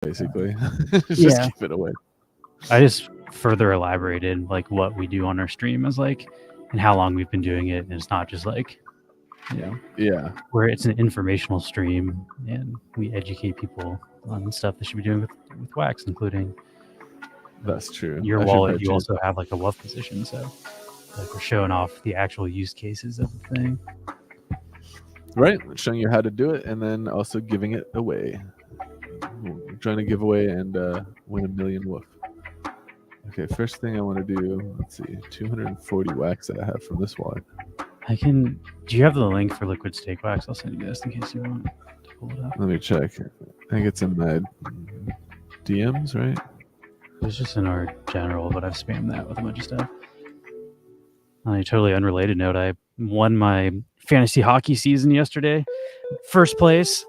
basically. Just Yeah. keep it away. I just further elaborated like what we do on our stream is like, and how long we've been doing it, and it's not just like, Yeah, where it's an informational stream, and we educate people on stuff they should be doing with Wax, including that's true. your I should wallet. probably You choose- also have like a WUF position, so like we're showing off the actual use cases of the thing. right, showing you how to do it, and then also giving it away. We're trying to give away and win 1 million WUF. Okay, first thing I want to do, let's see, 240 wax that I have from this wallet. Do you have the link for Liquid Stake Wax? I'll send you this in case you want to pull it up. Let me check. I think it's in my DMs, right? It was just in our general, but I've spammed that with a bunch of stuff. On a totally unrelated note, I won my fantasy hockey season yesterday. First place.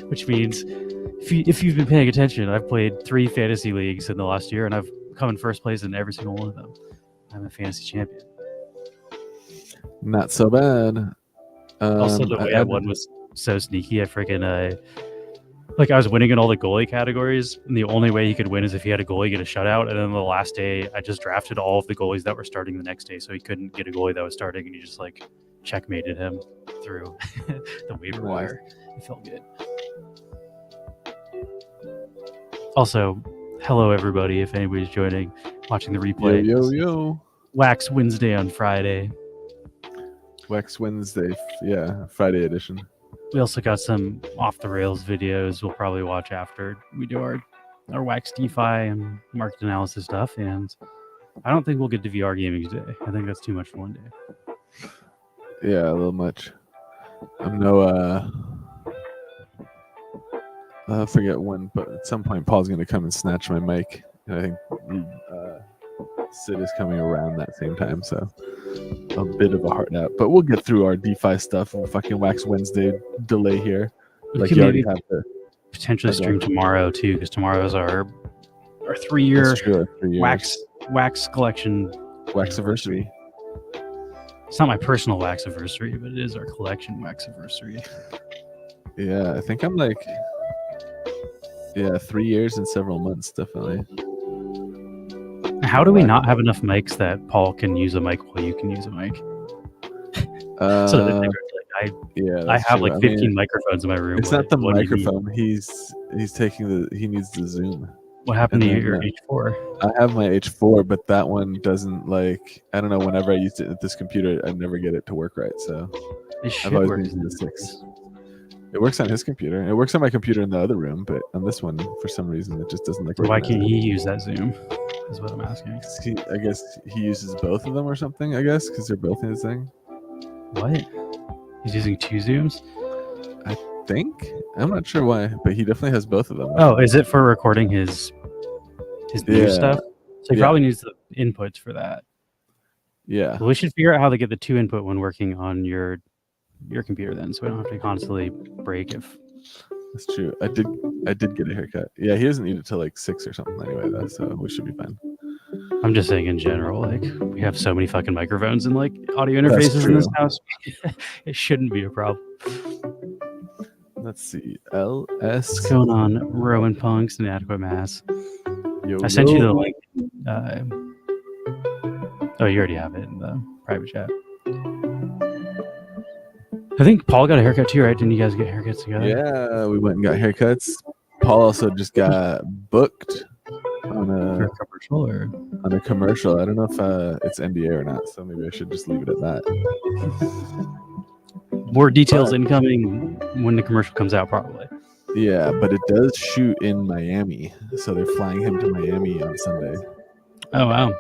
Which means if you've been paying attention, I've played 3 fantasy leagues in the last year, and I've come in first place in every single one of them. I'm a fantasy champion. Not so bad. Also, the way I won was so sneaky. I freaking like I was winning in all the goalie categories, and the only way he could win is if he had a goalie get a shutout. And then the last day, I just drafted all of the goalies that were starting the next day, so he couldn't get a goalie that was starting, and he just like checkmated him through the waiver wire. It felt good. Also, hello everybody! If anybody's joining, watching the replay, yo. Wax Wednesday on Friday. Wax Wednesday, yeah, Friday edition. We also got some off the rails videos we'll probably watch after we do our Wax DeFi and market analysis stuff. And I don't think we'll get to VR gaming today. I think that's too much for one day. Yeah, a little much. I'm no I forget when, but at some point Paul's gonna come and snatch my mic. And I think Sid is coming around that same time, so a bit of a hard out. But we'll get through our DeFi stuff and fucking Wax Wednesday delay here. We Like could you already maybe have to potentially stream tomorrow too, because tomorrow is our 3-year wax collection. Waxiversary. It's not my personal Waxiversary, but it is our collection Waxiversary. Yeah, I think I'm like 3 years and several months, definitely. How do we not have enough mics that Paul can use a mic while you can use a mic? So I have like 15 microphones in my room. It's not the microphone. He needs the Zoom. What happened to your H4? I have my H4, but that one doesn't like. I don't know. Whenever I used it at this computer, I never get it to work right. So I've always been using the 6. It works on his computer. It works on my computer in the other room, but on this one, for some reason, it just doesn't like. Why can't he use that Zoom? Is what I'm asking. I guess he uses both of them or something. I guess because they're both in his thing. What? He's using 2 Zooms? I think. I'm not sure why, but he definitely has both of them. Oh, is it for recording his new stuff? So he probably needs the inputs for that. Yeah. Well, we should figure out how to get the 2 input when working on your computer then, so we don't have to constantly break if. That's true. I did get a haircut. Yeah, he doesn't need it till like 6 or something anyway, though, so we should be fine. I'm just saying in general, like we have so many fucking microphones and like audio interfaces in this house. It shouldn't be a problem. Let's see. LS. What's going on, Rowan Punks and Adequate Mass? I sent you the link. Oh, you already have it in the private chat. I think Paul got a haircut too, right? Didn't you guys get haircuts together? Yeah, we went and got haircuts. Paul also just got booked on a commercial. I don't know if it's NDA or not, so maybe I should just leave it at that. More details incoming when the commercial comes out, probably. Yeah, but it does shoot in Miami, so they're flying him to Miami on Sunday. Oh wow,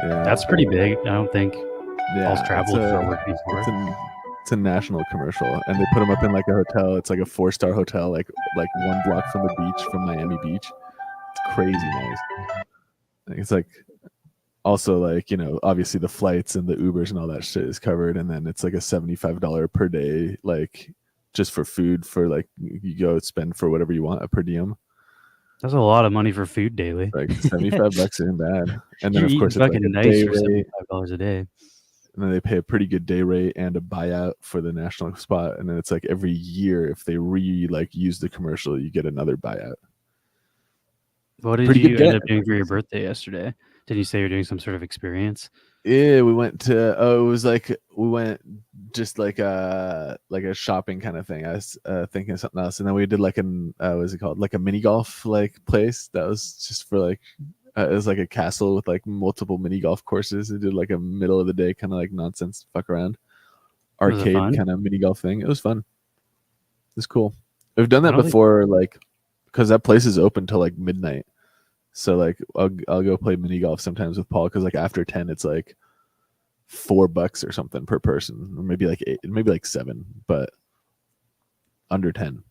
yeah, that's pretty big. I don't think Paul's traveled for work before. It's a national commercial, and they put him up in like a hotel. It's like a 4-star hotel, like 1 block from the beach, from Miami Beach. It's crazy nice. It's like also like, you know, obviously the flights and the Ubers and all that shit is covered, and then it's like a $75 per day, like just for food, for like you go spend for whatever you want, a per diem. That's a lot of money for food daily. Like $75 isn't bad. And then of course it's fucking like nice for $75 a day. and then they pay a pretty good day rate and a buyout for the national spot, and then it's like every year if they use the commercial, you get another buyout. What did Pretty you good end get. up doing for your birthday yesterday? Did you say you're doing some sort of experience? Yeah, we went to it was like we went just like a shopping kind of thing. I was thinking of something else, and then we did like an what is it called, like a mini golf like place that was just for like it was like a castle with like multiple mini golf courses. We did like a middle of the day kind of like nonsense fuck around Was it arcade fun? kind of mini golf thing. It was fun. It's cool. We've done I that don't think before, like because that place is open till like midnight. So like I'll go play mini golf sometimes with Paul because like after 10 it's like $4 or something per person, or maybe like 8, maybe like 7, but under 10.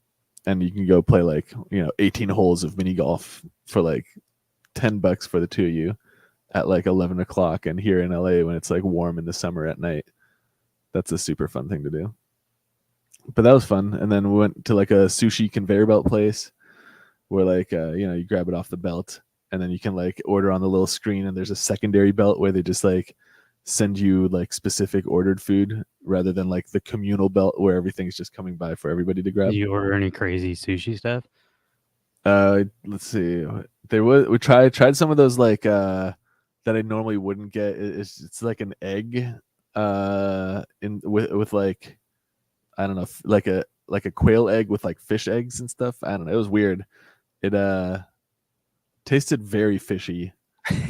And you can go play like 18 holes of mini golf for like $10 for the two of you at like 11 o'clock. And here in LA when it's like warm in the summer at night, that's a super fun thing to do. But that was fun. And then we went to like a sushi conveyor belt place where like you grab it off the belt and then you can like order on the little screen, and there's a secondary belt where they just like send you like specific ordered food rather than like the communal belt where everything's just coming by for everybody to grab. did you order any crazy sushi stuff? Let's see. There was we tried some of those like that I normally wouldn't get. It's like an egg in with like I don't know, like a quail egg with like fish eggs and stuff. I don't know. It was weird. It tasted very fishy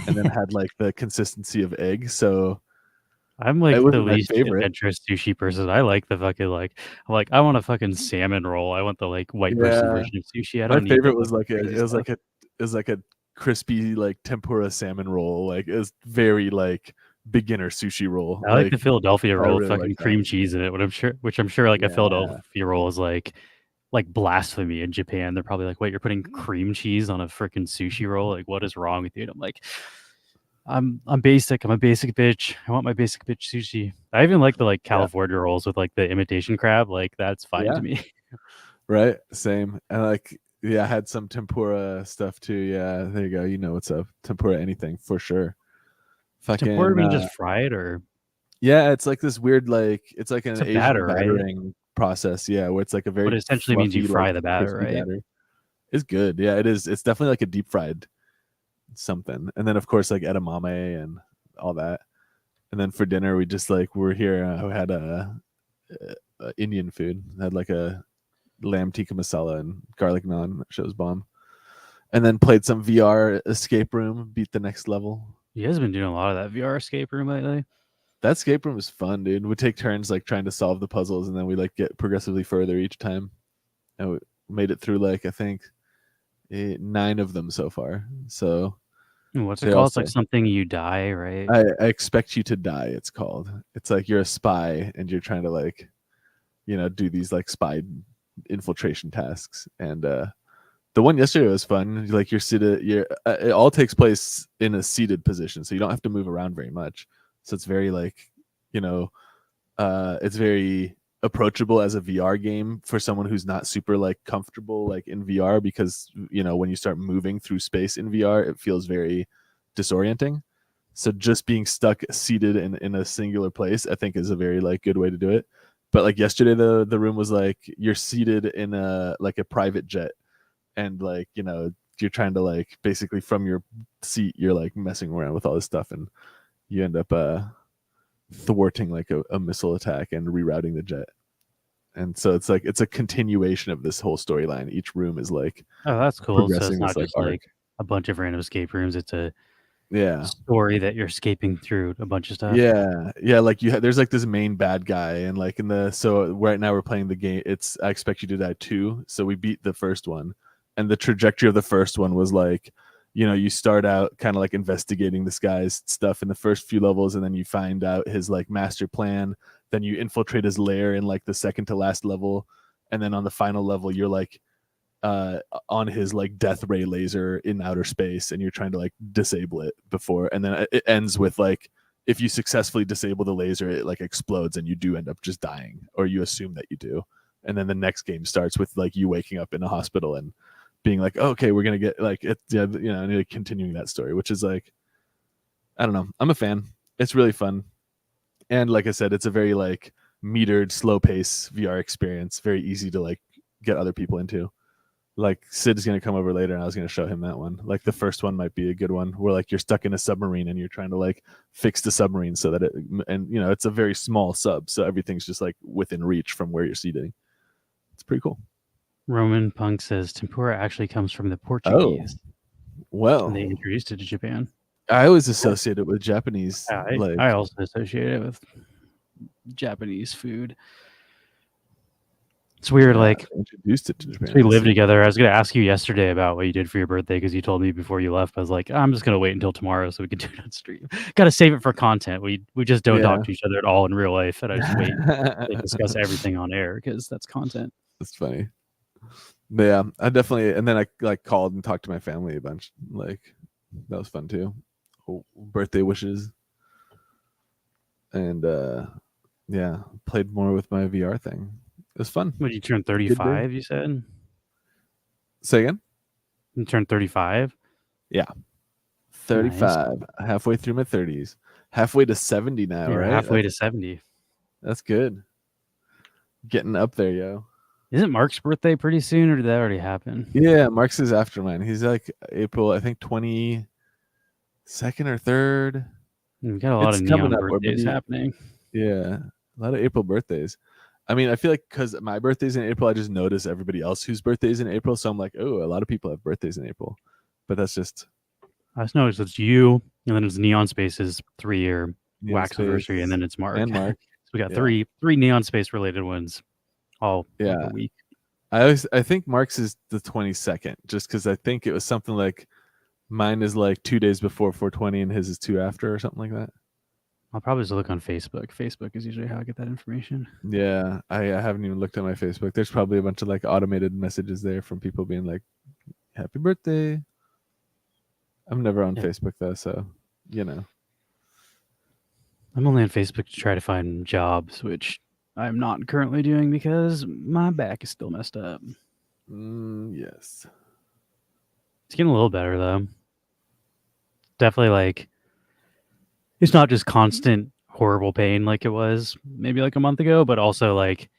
and then had like the consistency of egg. So I'm it like the wasn't my least favorite. adventurous sushi person. I like the fucking I want a fucking salmon roll. I want the like white person Yeah, version of sushi. I my don't need the favorite was fucking like crazy stuff. it was like a crispy like tempura salmon roll. Like it was very like beginner sushi roll. I like the Like Philadelphia I roll with really like fucking that. cream cheese in it. Which I'm sure like a Yeah, Philadelphia roll is like blasphemy in Japan. They're probably like, wait, you're putting cream cheese on a freaking sushi roll? Like, what is wrong with you? And I'm like, I'm basic. I'm a basic bitch. I want my basic bitch sushi. I even like the like yeah, California rolls with like the imitation crab. Like that's fine yeah. to me. Right, same. And like yeah, I had some tempura stuff too. Yeah, there you go. You know what's up. Tempura anything for sure. Does tempura Fucking mean just fried or yeah, it's like this weird like it's like it's an a Asian batter, right? battering process. Yeah, where it's like a But very it essentially means you fluffy, like fry the batter, crispy right? batter. It's good. Yeah, it is. It's definitely like a deep fried something. And then of course like edamame and all that. And then for dinner we just like we're here. We had a Indian food. Had like a lamb tikka masala and garlic naan. That shit was bomb. And then played some VR escape room. Beat the next level. You guys have been doing a lot of that VR escape room lately. That escape room was fun, dude. We take turns like trying to solve the puzzles, and then we like get progressively further each time. And we made it through like I think 9 of them so far. So What's it they called? It's like also something you die, right? I expect you to die. It's called. It's like you're a spy and you're trying to like do these like spy infiltration tasks. And the one yesterday was fun. Like you're seated. It all takes place in a seated position, so you don't have to move around very much. So it's very like you know it's very approachable as a VR game for someone who's not super like comfortable like in VR, because when you start moving through space in VR it feels very disorienting. So just being stuck seated in a singular place I think is a very like good way to do it. But like yesterday the room was like you're seated in a like a private jet, and like you're trying to like basically from your seat you're like messing around with all this stuff, and you end up thwarting like a missile attack and rerouting the jet. And so it's like it's a continuation of this whole storyline. Each room is like Oh, that's cool. So it's progressing this not like just arc. like a bunch of random escape rooms. It's a Yeah, story that you're escaping through a bunch of stuff. yeah. Like there's like this main bad guy, and like so right now we're playing the game. It's I Expect You to Die 2. So we beat the first one, and the trajectory of the first one was like you start out kind of like investigating this guy's stuff in the first few levels, and then you find out his like master plan. Then you infiltrate his lair in like the second to last level, and then on the final level you're like on his like death ray laser in outer space, and you're trying to like disable it before, and then it ends with like if you successfully disable the laser it like explodes and you do end up just dying, or you assume that you do. And then the next game starts with like you waking up in a hospital and being like, oh, okay, we're gonna get like it, yeah, and continuing that story, which is like I don't know, I'm a fan. It's really fun. And like I said, it's a very like metered, slow pace VR experience. Very easy to like get other people into. Like Sid's gonna come over later, and I was gonna show him that one. Like the first one might be a good one, where like you're stuck in a submarine and you're trying to like fix the submarine so that it, and you know, it's a very small sub, so everything's just like within reach from where you're seating. It's pretty cool. Roman Punk says tempura actually comes from the Oh, Portuguese, well, and they introduced it to Japan. I always associate it with Japanese. I also associate it with Japanese food. It's weird, like introduced it to Japan. We live together. I was going to ask you yesterday about what you did for your birthday because you told me before you left. I was like, I'm just going to wait until tomorrow so we can do it on stream. Got to save it for content. We just don't talk to each other at all in real life, and I just wait to discuss everything on air because that's content. That's funny. But yeah, I definitely. And then I like called and talked to my family a bunch. Like that was fun too. Birthday wishes, and yeah, played more with my VR thing. It was fun. When you turned 35, you said? Say again? You turned 35? Yeah. 35. Nice. Halfway through my 30s. Halfway to 70 now, right? Halfway to 70. That's good. Getting up there, yo. Isn't Mark's birthday pretty soon, or did that already happen? Yeah, Mark's is after mine. He's like April, I think 22nd or 3rd. We got a lot of neon birthdays happening. Yeah, a lot of April birthdays. I mean, I feel like because my birthday's in April, I just notice everybody else whose birthday's in April. So I'm like, oh, a lot of people have birthdays in April. But that's just... I just noticed it's you, and then it's Neon Space's 3-year wax anniversary, and then it's Mark. And Mark. So we got three Neon Space related ones all like a week. I think Mark's is the 22nd, just because I think it was something like mine is like 2 days before 420 and his is 2 after or something like that. I'll probably just look on Facebook. Facebook is usually how I get that information. Yeah, I haven't even looked at my Facebook. There's probably a bunch of like automated messages there from people being like, happy birthday. I'm never on Facebook though, so you know. I'm only on Facebook to try to find jobs, which I'm not currently doing because my back is still messed up. Yes. It's getting a little better though. Definitely like it's not just constant horrible pain like it was maybe like a month ago, but also like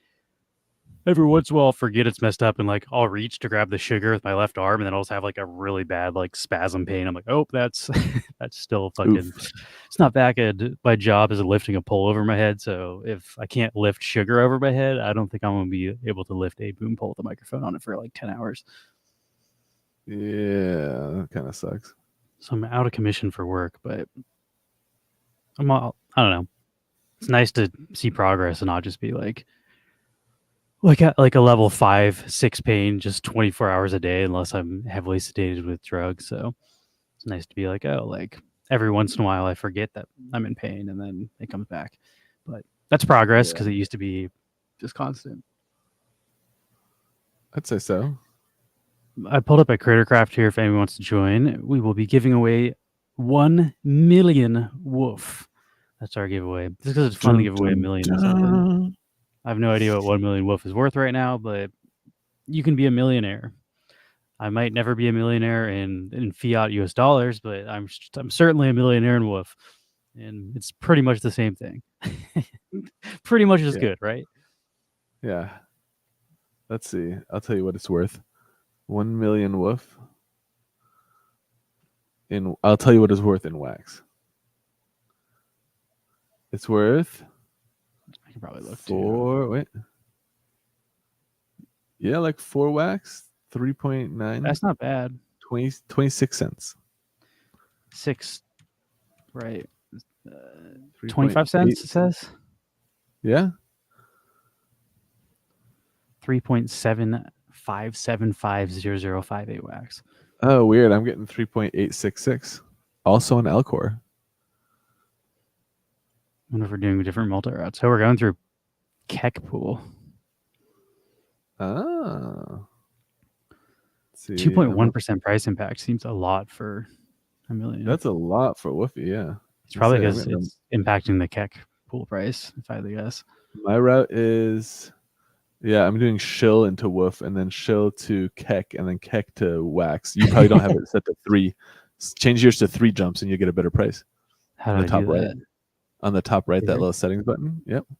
every once in a while I'll forget it's messed up and like I'll reach to grab the sugar with my left arm and then I'll just have like a really bad like spasm pain. I'm like, oh, that's still fucking It's not that good. My job is lifting a pole over my head, so if I can't lift sugar over my head, I don't think I'm gonna be able to lift a boom pole with a microphone on it for like 10 hours. Yeah, that kind of sucks. So I'm out of commission for work, but I don't know. It's nice to see progress and not just be like at like a level 5, 6 pain just 24 hours a day unless I'm heavily sedated with drugs. So it's nice to be like, oh, like every once in a while I forget that I'm in pain and then it comes back. But that's progress because it used to be just constant. I'd say so. I pulled up a Cratercraft here if anyone wants to join. We will be giving away 1 million woof. That's our giveaway. Just because it's fun to give away 1 million or something. I have no idea what 1 million woof is worth right now, but you can be a millionaire. I might never be a millionaire in fiat US dollars, but I'm certainly a millionaire in woof. And it's pretty much the same thing. Pretty much as good, right? Yeah. Let's see. I'll tell you what it's worth. 1 million woof. I'll tell you what it's worth in wax. It's worth. I can probably look 4. Wait. Yeah, like 4 wax. 3.9. That's not bad. 26 cents. 6. Right. 25 cents, it says. Yeah. 3.75750058 wax. Oh, weird. I'm getting 3.866. Also an Alcor. I wonder if we're doing different multi routes. So we're going through Keck Pool. Ah. 2.1% price impact seems a lot for a million. That's a lot for Woofy, yeah. It's probably because it's impacting the Keck Pool price, if I had to guess. My route is, I'm doing shill into woof and then shill to Keck and then Keck to wax. You probably don't have it set to 3. Change yours to 3 jumps and you get a better price. How do I do that? on the top right, that Here. little settings button. Yep. Oh,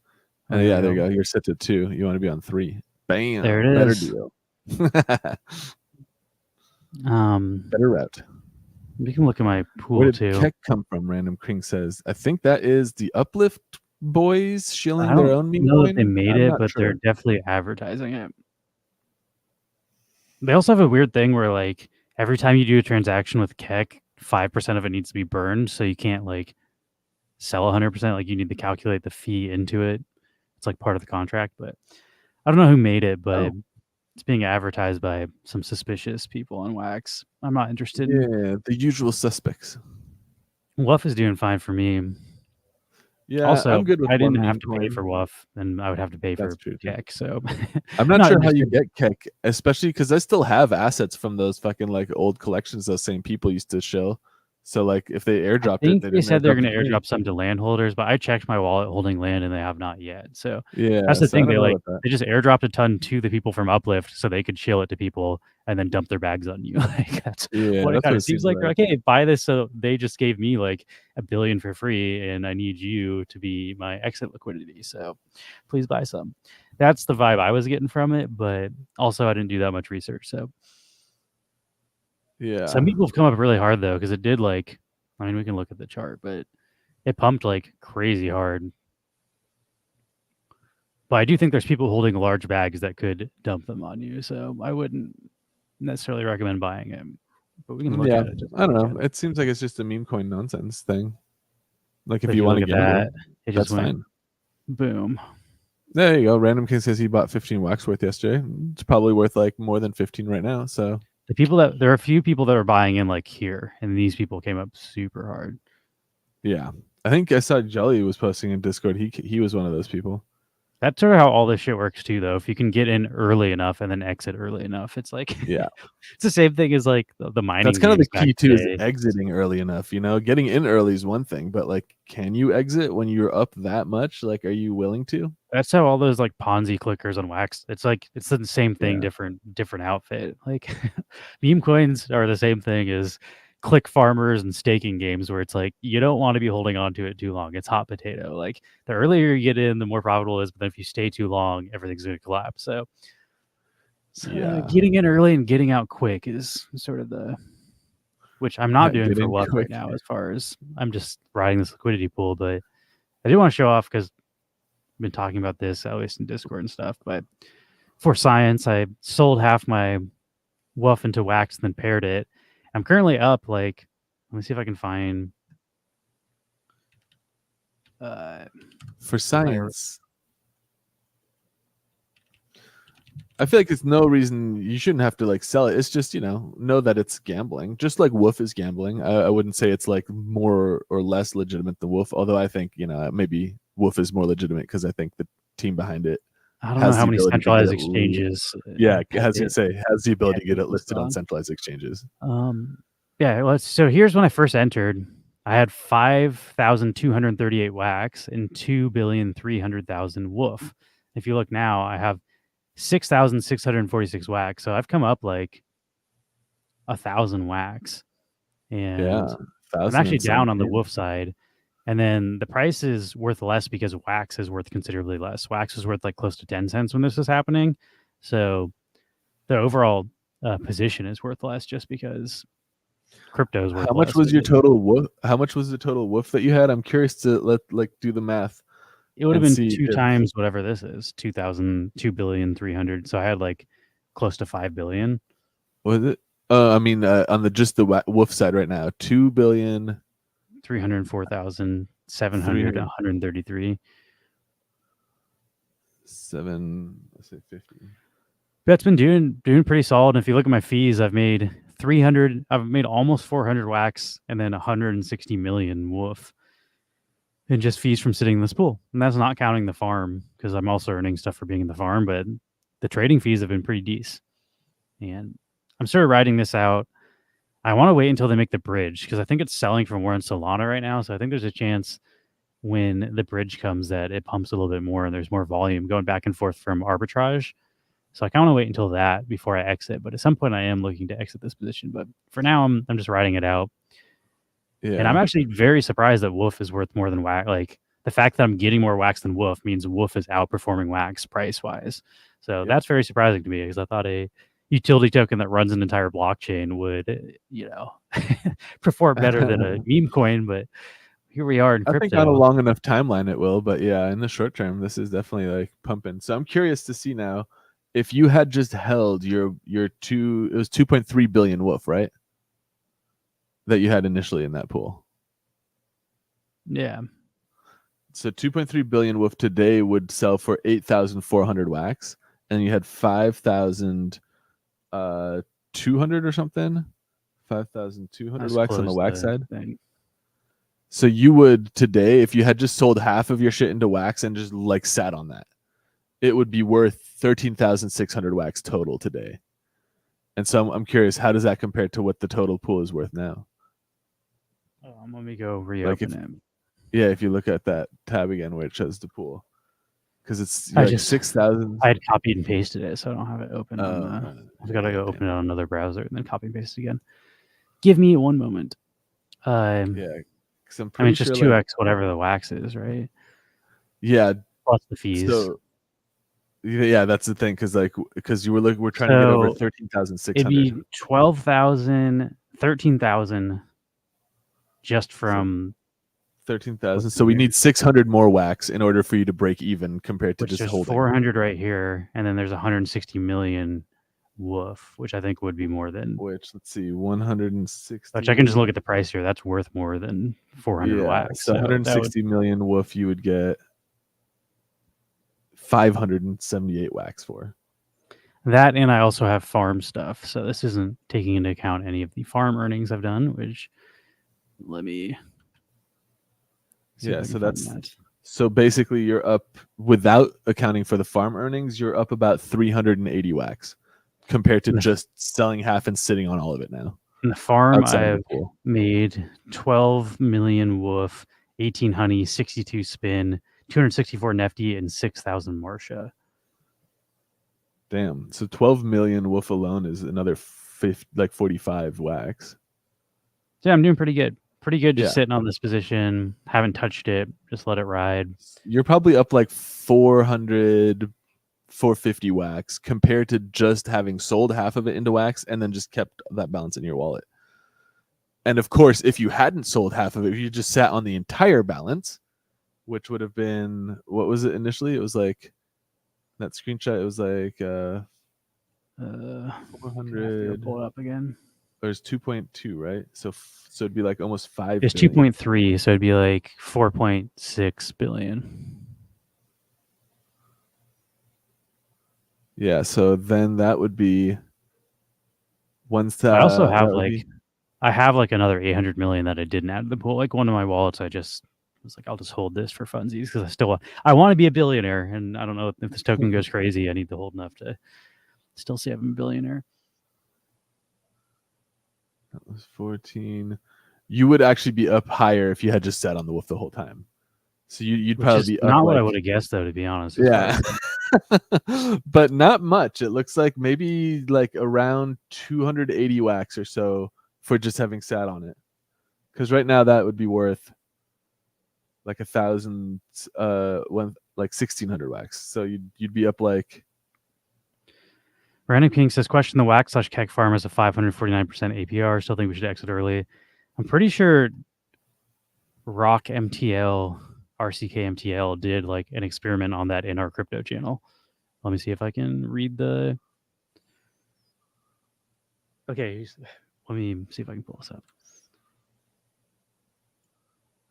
And there there we you go. go. You're set to 2. You want to be on 3. Bam. There it Better is. deal. Um, Better route. we can look at my pool Where did too. Keck come from? Random King says. I think that is the Uplift boys shilling I their don't own meme know that coin. they made I'm it, not but sure. they're definitely advertising it. They also have a weird thing where like every time you do a transaction with Keck, 5% of it needs to be burned, so you can't like sell 100%. Like you need to calculate the fee into it. It's like part of the contract, but I don't know who made it, but it's being advertised by some suspicious people on Wax. I'm not interested. Yeah, the usual suspects. Woof is doing fine for me. Yeah, Also, I'm good with I one didn't have meme to pay coin. for Woof, and I would have to pay That's for true too. Keck. So I'm not not sure how you interested. get Keck, especially because I still have assets from those fucking like old collections those same people used to show. So like if they I airdropped it, think they they didn't said they're airdrop going it to to me. airdrop some to landholders, but I checked my wallet holding land and they have not yet. So Yeah, that's the so I thing. don't They know like about that. they just airdropped a ton to the people from Uplift so they could shill it to people and then dump their bags on you. Like that's Yeah, what it that's kind what of it seems seems like. They're like. like, hey, buy this. So they just gave me like $1 billion for free, and I need you to be my exit liquidity. So please buy some. That's the vibe I was getting from it, but also I didn't do that much research. So Yeah. some people have come up really hard though, because it did like, I mean, we can look at the chart, but it pumped like crazy hard. But I do think there's people holding large bags that could dump them on you, so I wouldn't necessarily recommend buying it. But we can look Yeah, at it. Just I don't look at know. it. It semes like it's just a meme coin nonsense thing. Like if But if you you want look to at gamble, that, it just that's went fine. boom. There you go. Random King says he bought 15 wax worth yesterday. It's probably worth like more than 15 right now. So There are a few people that are buying in like here, and these people came up super hard. yeah, I think I saw Jelly was posting in Discord. He was one of those people. That's sort of how all this shit works too, though. If you can get in early enough and then exit early enough, it's like Yeah, it's the same thing as like the mining. that's kind of the games back key in too, the is day. exiting early enough. You know, getting in early is one thing, but like, can you exit when you're up that much? Like, are you willing to? That's how all those like Ponzi clickers on Wax. It's like it's the same thing, Yeah. different outfit. Like meme coins are the same thing as click farmers and staking games, where it's like you don't want to be holding on to it too long. It's hot potato. Like the earlier you get in, the more profitable it is. But then if you stay too long, everything's going to collapse. So Yeah. getting in early and getting out quick is sort of the which I'm not doing Get for in WUF right quick. now. As far as I'm just riding this liquidity pool, but I do want to show off because I've been talking about this at least in Discord and stuff. But for science, I sold half my WUF into Wax and then paired it. I'm currently up like, let me see if I can find. For science, I feel like it's no reason you shouldn't have to like sell it. It's just, know that it's gambling. Just like Wolf is gambling. I wouldn't say it's like more or less legitimate than Wolf, although I think, maybe Wolf is more legitimate because I think the team behind it I don't know has how the many ability to get centralized it. exchanges. Yeah, has the ability to get it listed listed on centralized exchanges. Yeah, so here's when I first entered. I had 5,238 wax and 2,300,000 woof. If you look now, I have 6,646 wax. So I've come up like 1,000 wax, and Yeah, I'm actually down on the woof side. And then the price is worth less because wax is worth considerably less. Wax was worth like close to 10 cents when this was happening. So the overall position is worth less just because crypto is worth How much less. was your total woof? How much was the total woof that you had? I'm curious to do the math. It would have and been see 2 if times whatever this is, 2,300,000,000. So I had like close to 5 billion. was it. I mean, on the woof side right now, 2,000,000,000. 304,733. 50. That's been doing pretty solid. And if you look at my fees, I've made almost 400 wax and then 160 million woof in just fees from sitting in this pool. And that's not counting the farm, because I'm also earning stuff for being in the farm, but the trading fees have been pretty decent. And I'm sort of riding this out. I want to wait until they make the bridge, because I think it's selling for more in Solana right now. So I think there's a chance when the bridge comes that it pumps a little bit more and there's more volume going back and forth from arbitrage. So I kind of want to wait until that before I exit. But at some point I am looking to exit this position. But for now, I'm just riding it out. Yeah. And I'm actually very surprised that Wolf is worth more than Wax. Like the fact that I'm getting more wax than Woof means Woof is outperforming wax price wise. So that's very surprising to me because I thought a utility token that runs an entire blockchain would, perform better than a meme coin. But here we are in crypto. I think on a long enough timeline it will, but yeah, in the short term, this is definitely like pumping. So I'm curious to see now if you had just held it was 2.3 billion Wolf, right? That you had initially in that pool. Yeah. So 2.3 billion Wolf today would sell for 8,400 wax, and you had 5,200 or something, 5,200 wax on the wax side. So you would today, if you had just sold half of your shit into wax and just like sat on that, it would be worth 13,600 wax total today. And so I'm curious, how does that compare to what the total pool is worth now? Let me go reopen it. Yeah, if you look at that tab again where it shows the pool, because it's like 6,000. I had copied and pasted it, so I don't have it open. I've got to go open it on another browser and then copy and paste it again. Give me one moment. Yeah, because I'm pretty it's just 2x whatever the wax is, right? Yeah, plus the fees. So yeah, that's the thing, because we're trying to get over 13,600. It'd be 12,000, 13,000 just from 13,000. So we need 600 more wax in order for you to break even compared to just holding. 400 right here, and then there's 160 million Woof, which I think would be more than. Which, let's see, 160. Which I can just look at the price here. That's worth more than 400 wax. So 160 million Woof, you would get 578 wax for. That, and I also have farm stuff. So this isn't taking into account any of the farm earnings I've done, which let me. Yeah, so that's that. So basically you're up, without accounting for the farm earnings, you're up about 380 wax compared to just selling half and sitting on all of it now. In the farm, I've made 12 million Woof, 18 honey, 62 spin, 264 nefty, and 6,000 Marcia. Damn. So 12 million Woof alone is another 45 wax. Yeah, I'm doing pretty good. Pretty good just sitting on this position. Haven't touched it. Just let it ride. You're probably up like 400, 450 wax compared to just having sold half of it into wax and then just kept that balance in your wallet. And of course, if you hadn't sold half of it, if you just sat on the entire balance, which would have been, what was it initially? It was like, that screenshot, it was like 400. Pull it up again. There's 2.2, right? So it'd be like almost 5 It's 2.3, so it'd be like 4.6 billion. Yeah, so then that would be once I also have I have like another 800 million that I didn't add to the pool. Like one of my wallets, I just was like, I'll just hold this for funsies because I want to be a billionaire, and I don't know if this token goes crazy. I need to hold enough to still say I'm a billionaire. That was 14. You would actually be up higher if you had just sat on the Wolf the whole time. So you'd probably be up. Not what I would have guessed, though, to be honest. Yeah. But not much. It looks like maybe like around 280 wax or so for just having sat on it. Because right now that would be worth like 1,000, like 1,600 wax. So you'd be up like. Brandon King says, question the wax/keg farm has a 549% APR. Still think we should exit early. I'm pretty sure Rock MTL, RCK MTL did like an experiment on that in our crypto channel. Let me see if I can read the. Okay, let me see if I can pull this up.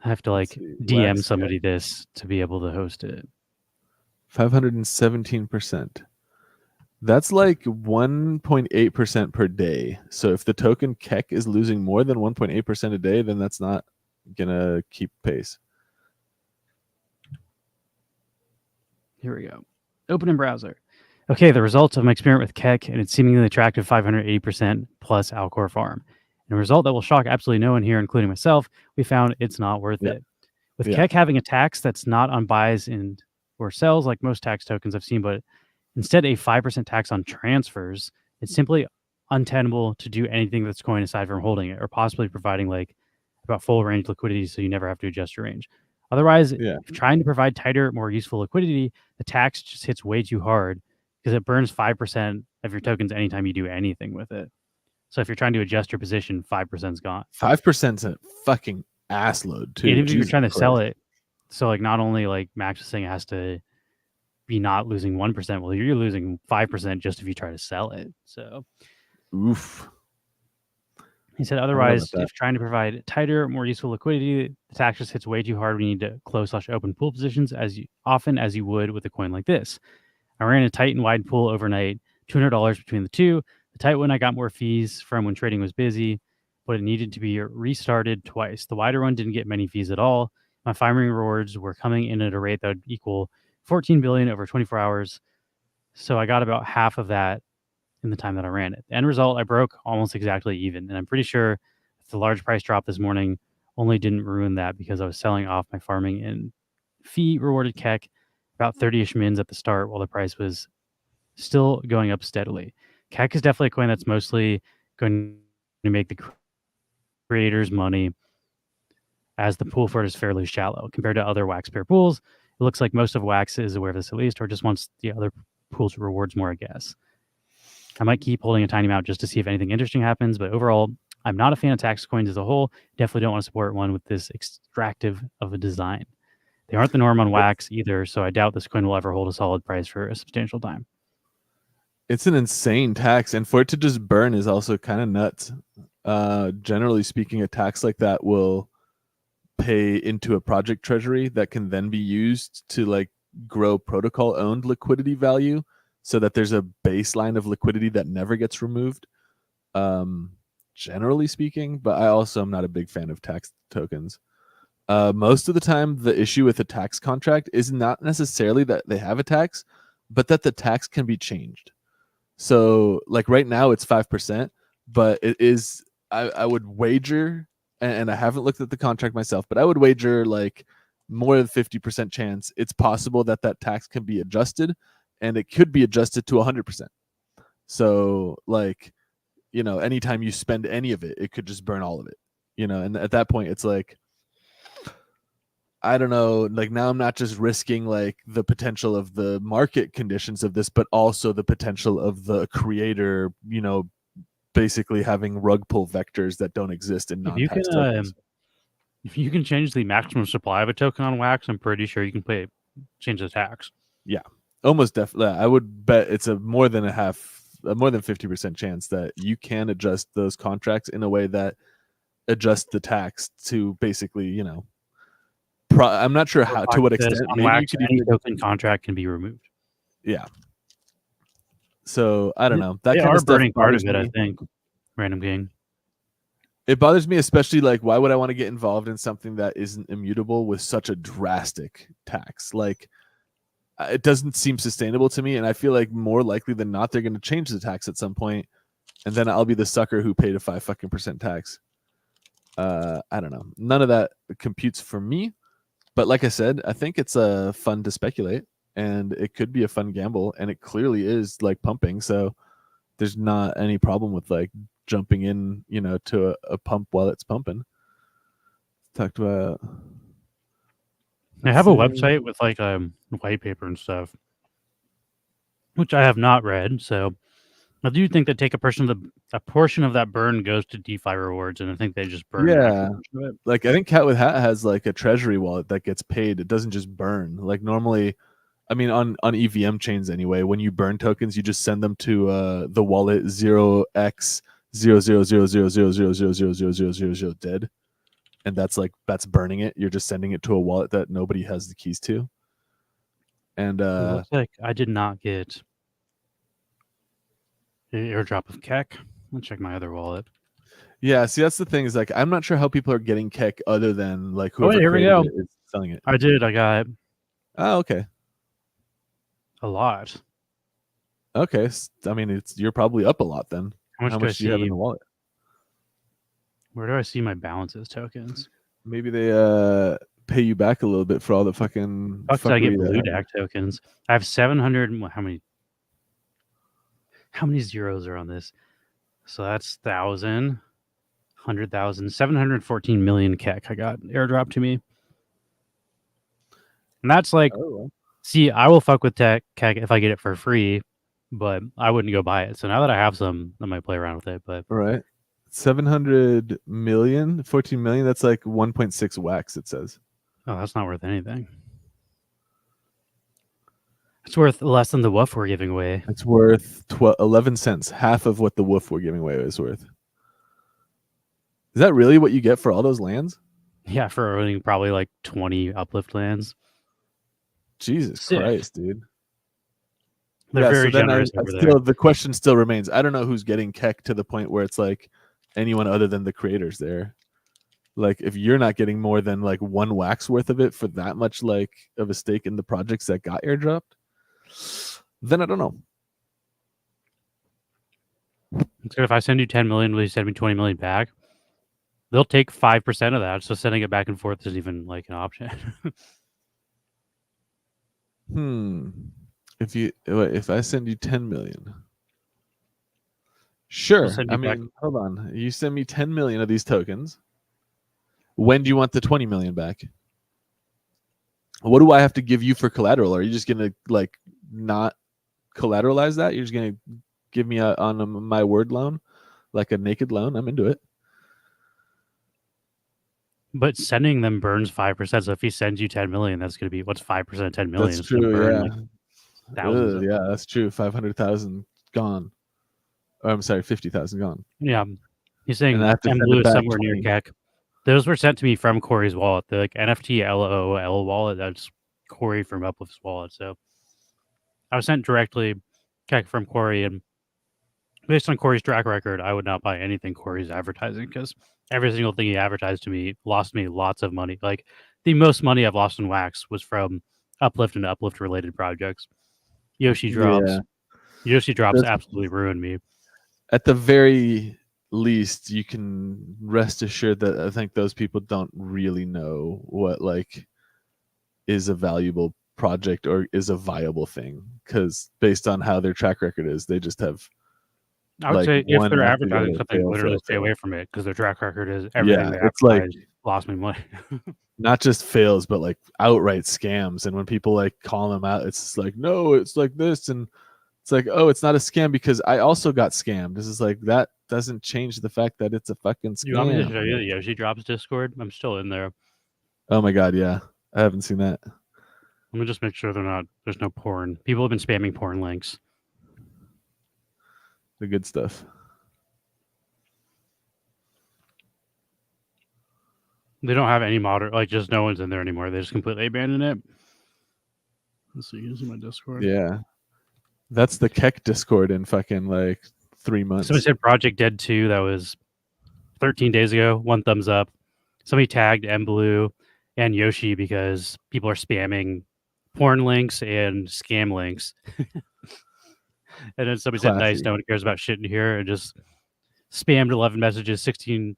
I have to like DM somebody this to be able to host it. 517%. That's like 1.8% per day. So if the token KEK is losing more than 1.8% a day, then that's not gonna keep pace. Here we go. Open in browser. Okay, the results of my experiment with KEK and its seemingly attractive 580% plus Alcor farm. And a result that will shock absolutely no one here, including myself, we found it's not worth it. With KEK having a tax that's not on buys or sells like most tax tokens I've seen, but instead a 5% tax on transfers, it's simply untenable to do anything that's coin aside from holding it or possibly providing like about full range liquidity so you never have to adjust your range. Otherwise, Yeah. if trying to provide tighter, more useful liquidity, the tax just hits way too hard because it burns 5% of your tokens anytime you do anything with it. So if you're trying to adjust your position, 5% is gone. 5%'s a fucking ass load too. Even if you're Jesus trying to Christ. sell it, so like not only like Max is saying it has to be not losing 1%, well, you're losing 5% just if you try to sell it. So Oof. he said, I don't know otherwise, about that. if trying to provide tighter, more useful liquidity, the tax just hits way too hard when you need to close/open pool positions often as you would with a coin like this. I ran a tight and wide pool overnight, $200 between the two. The tight one I got more fees from when trading was busy, but it needed to be restarted twice. The wider one didn't get many fees at all. My farming rewards were coming in at a rate that would equal 14 billion over 24 hours. So I got about half of that in the time that I ran it. The end result, I broke almost exactly even. And I'm pretty sure the large price drop this morning only didn't ruin that because I was selling off my farming in fee rewarded KEK, about 30-ish mins at the start while the price was still going up steadily. KEK is definitely a coin that's mostly going to make the creators money as the pool for it is fairly shallow compared to other wax pair pools. It looks like most of Wax is aware of this at least, or just wants the other pools rewards more, I guess. I might keep holding a tiny amount just to see if anything interesting happens, but overall, I'm not a fan of tax coins as a whole. Definitely don't want to support one with this extractive of a design. They aren't the norm on Wax either, so I doubt this coin will ever hold a solid price for a substantial time. It's an insane tax, and for it to just burn is also kind of nuts. Generally speaking, a tax like that will pay into a project treasury that can then be used to like grow protocol owned liquidity value so that there's a baseline of liquidity that never gets removed, generally speaking. But I also am not a big fan of tax tokens. Most of the time, the issue with a tax contract is not necessarily that they have a tax, but that the tax can be changed. So like right now it's 5%, but it is, I would wager, and I haven't looked at the contract myself, but I would wager like more than 50% chance it's possible that that tax can be adjusted, and it could be adjusted to 100%. So like, you know, anytime you spend any of it, it could just burn all of it, you know, and at that point it's like, I don't know, like now I'm not just risking like the potential of the market conditions of this, but also the potential of the creator, you know, basically having rug pull vectors that don't exist in non-tax tokens. If you can change the maximum supply of a token on Wax, I'm pretty sure you can change the tax. Yeah, almost definitely. I would bet it's a more than 50% chance that you can adjust those contracts in a way that adjusts the tax to basically, you know, I'm not sure how, to what extent. On Maybe Wax, you could any even, token contract can be removed. yeah. So I don't know. That They kind are of stuff burning part bothers of it, I me. think. Random King. It bothers me, especially like, why would I want to get involved in something that isn't immutable with such a drastic tax? Like, it doesn't seem sustainable to me, and I feel like more likely than not they're going to change the tax at some point, and then I'll be the sucker who paid a 5% tax. I don't know. None of that computes for me, but like I said, I think it's fun to speculate, and it could be a fun gamble, and it clearly is like pumping. So there's not any problem with like jumping in, you know, to a pump while it's pumping. Talked about. They have a website with like a white paper and stuff, which I have not read. So I do think that a portion of that burn goes to DeFi rewards, and I think they just burn an actual portion of it. Like I think Cat with Hat has like a treasury wallet that gets paid. It doesn't just burn. Like normally, I mean on EVM chains anyway, when you burn tokens, you just send them to the wallet 0x000000000000 dead. And that's burning it. You're just sending it to a wallet that nobody has the keys to. And It looks like I did not get an airdrop of KEK. I'll check my other wallet. yeah, see that's the thing is like I'm not sure how people are getting KEK other than like whoever here we created go. it is selling it. I did. I got Oh, okay. a lot. Okay. I mean, you're probably up a lot then. How much do you have in the wallet? Where do I see my balances tokens? Maybe they pay you back a little bit for all the fucking How did I get fuckery blue that DAC tokens? I have 700. How many zeros are on this? So that's 1,000, 100,000, 714 million KEK I got airdrop to me. And that's like, Oh, see, I will fuck with tech if I get it for free, but I wouldn't go buy it. So now that I have some, I might play around with it. But all right. 700 million, 14 million. That's like 1.6 wax. It says. oh, that's not worth anything. It's worth less than the woof we're giving away. It's worth 11 cents, half of what the woof we're giving away is worth. Is that really what you get for all those lands? Yeah, for owning probably like 20 uplift lands. Jesus Sick. Christ, dude. They're very so then generous I over still there. the question still remains. I don't know who's getting keck to the point where it's like anyone other than the creators there. Like if you're not getting more than like one wax worth of it for that much like of a stake in the projects that got airdropped, then I don't know. So if I send you 10 million, will you send me 20 million back? They'll take 5% of that. So sending it back and forth isn't even like an option. If I send you 10 million. Sure. I back. mean, hold on. You send me 10 million of these tokens. When do you want the 20 million back? What do I have to give you for collateral? Are you just going to like not collateralize that? You're just going to give me on my word loan, like a naked loan? I'm into it. But sending them burns 5%. So if he sends you 10 million, that's going to be what's 5% of 10 million? That's It's going to true. burn Yeah. like thousands. Yeah, that's true. 500,000 gone. Oh, I'm sorry, 50,000 gone. Yeah. He's saying And I have to M send Blue it is back somewhere 20. near Keck. Those were sent to me from Corey's wallet. The like NFT LOL wallet. That's Corey from Uplift's wallet. So I was sent directly Keck from Corey, and based on Corey's track record, I would not buy anything Corey's advertising because every single thing he advertised to me lost me lots of money. Like the most money I've lost in wax was from Uplift and Uplift related projects. Yoshi drops. Yeah. Yoshi drops That's, absolutely ruined me. at the very least, you can rest assured that I think those people don't really know what like is a valuable project or is a viable thing, because based on how their track record is, they just have I would like say if one they're after the advertising other, something, fail, literally fail, stay fail. away from it because their track record is everything Yeah, they it's like advertise lost me money. not just fails, but like outright scams. And when people like call them out, it's like, no, it's like this, and it's like, oh, it's not a scam because I also got scammed. This is like that doesn't change the fact that it's a fucking scam. You want me to show you the Yoshi drops Discord? I'm still in there. Oh my god, yeah, I haven't seen that. Let me just make sure there's no porn. People have been spamming porn links. The good stuff. They don't have any modern, like just no one's in there anymore. They just completely abandoned it. Let's see, using my Discord. Yeah, that's the Keck Discord in fucking like 3 months. Somebody said Project Dead 2. That was 13 days ago. 1 thumbs up. Somebody tagged MBlue and Yoshi because people are spamming porn links and scam links. And then somebody said, nice, no one cares about shit in here. And just spammed 11 messages, 16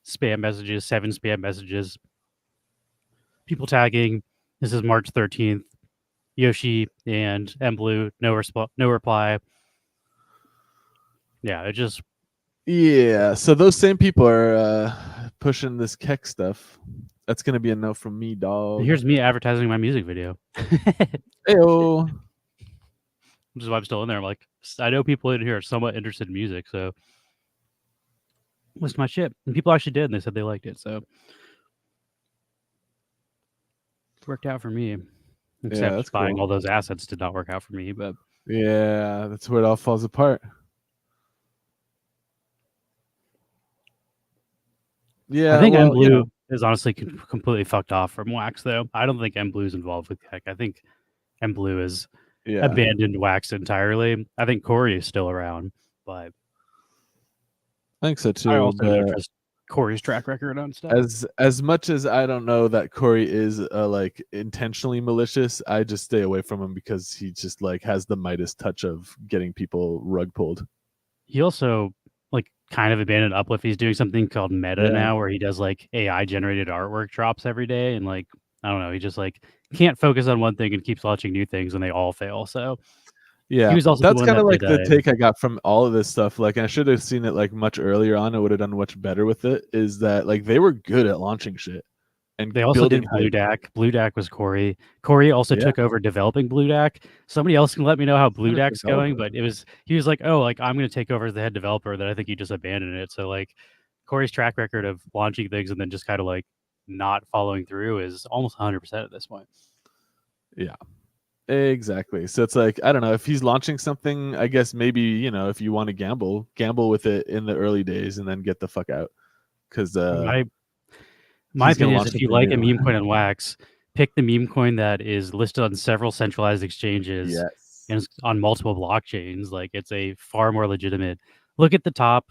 spam messages, 7 spam messages. People tagging. This is March 13th. Yoshi and MBlue, no reply. Yeah, it just. Yeah, so those same people are pushing this Keck stuff. That's gonna be a no from me, dog. Here's me advertising my music video. Ayo. Which is why I'm still in there. I'm like, I know people in here are somewhat interested in music, so list my shit. And people actually did, and they said they liked it, so it worked out for me. Except buying cool. all those assets did not work out for me, but yeah, that's where it all falls apart. Yeah, I think MBlue is honestly completely fucked off from wax, though. I don't think MBlue is involved with Keck. I think MBlue is abandoned wax entirely. I think Corey is still around, but I think so too. I also don't trust Corey's track record on stuff. As much as I don't know that Corey is like intentionally malicious, I just stay away from him because he just like has the Midas touch of getting people rug pulled. He also like kind of abandoned Uplift. He's doing something called Meta now, where he does like AI generated artwork drops every day, and like I don't know, he just like can't focus on one thing and keeps launching new things, and they all fail. So yeah, he was also that's kind of like the did, take I got from all of this stuff. Like I should have seen it like much earlier on. I would have done much better with it. Is that like they were good at launching shit. and They also building did hype. Blue DAC was Corey. Corey also Yeah. took over developing Blue DAC. Somebody else can let me know how Blue Kind of DAC's going, developer. but he was like, oh, like I'm going to take over as the head developer. Then I think he just abandoned it. So like Corey's track record of launching things and then just kind of like not following through is almost 100% at this point. Yeah. Exactly. So it's like, I don't know, if he's launching something, I guess maybe, you know, if you want to gamble with it in the early days and then get the fuck out. Because My he's gonna opinion is launch if you something like a new. meme coin on Wax, pick the meme coin that is listed on several centralized exchanges Yes. and is on multiple blockchains. Like it's a far more legitimate. Look at the top.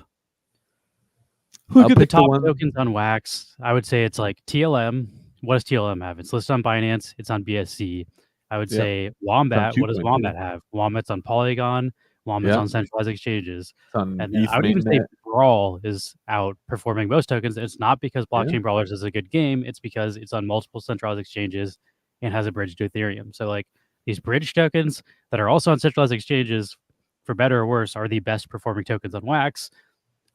Look I'll at the pick the top one. tokens on Wax. I would say it's like TLM. What does TLM have? It's listed on Binance. It's on BSC. I would Yep. say It's on Wombat. What does KuCoin too. Wombat have? Wombat's on Polygon. Wombat's Yeah. on centralized exchanges. It's on And then ETH I would even say mainnet. Brawl is outperforming most tokens. It's not because Yeah. Blockchain Brawlers is a good game. It's because it's on multiple centralized exchanges and has a bridge to Ethereum. So like these bridge tokens that are also on centralized exchanges, for better or worse, are the best performing tokens on Wax.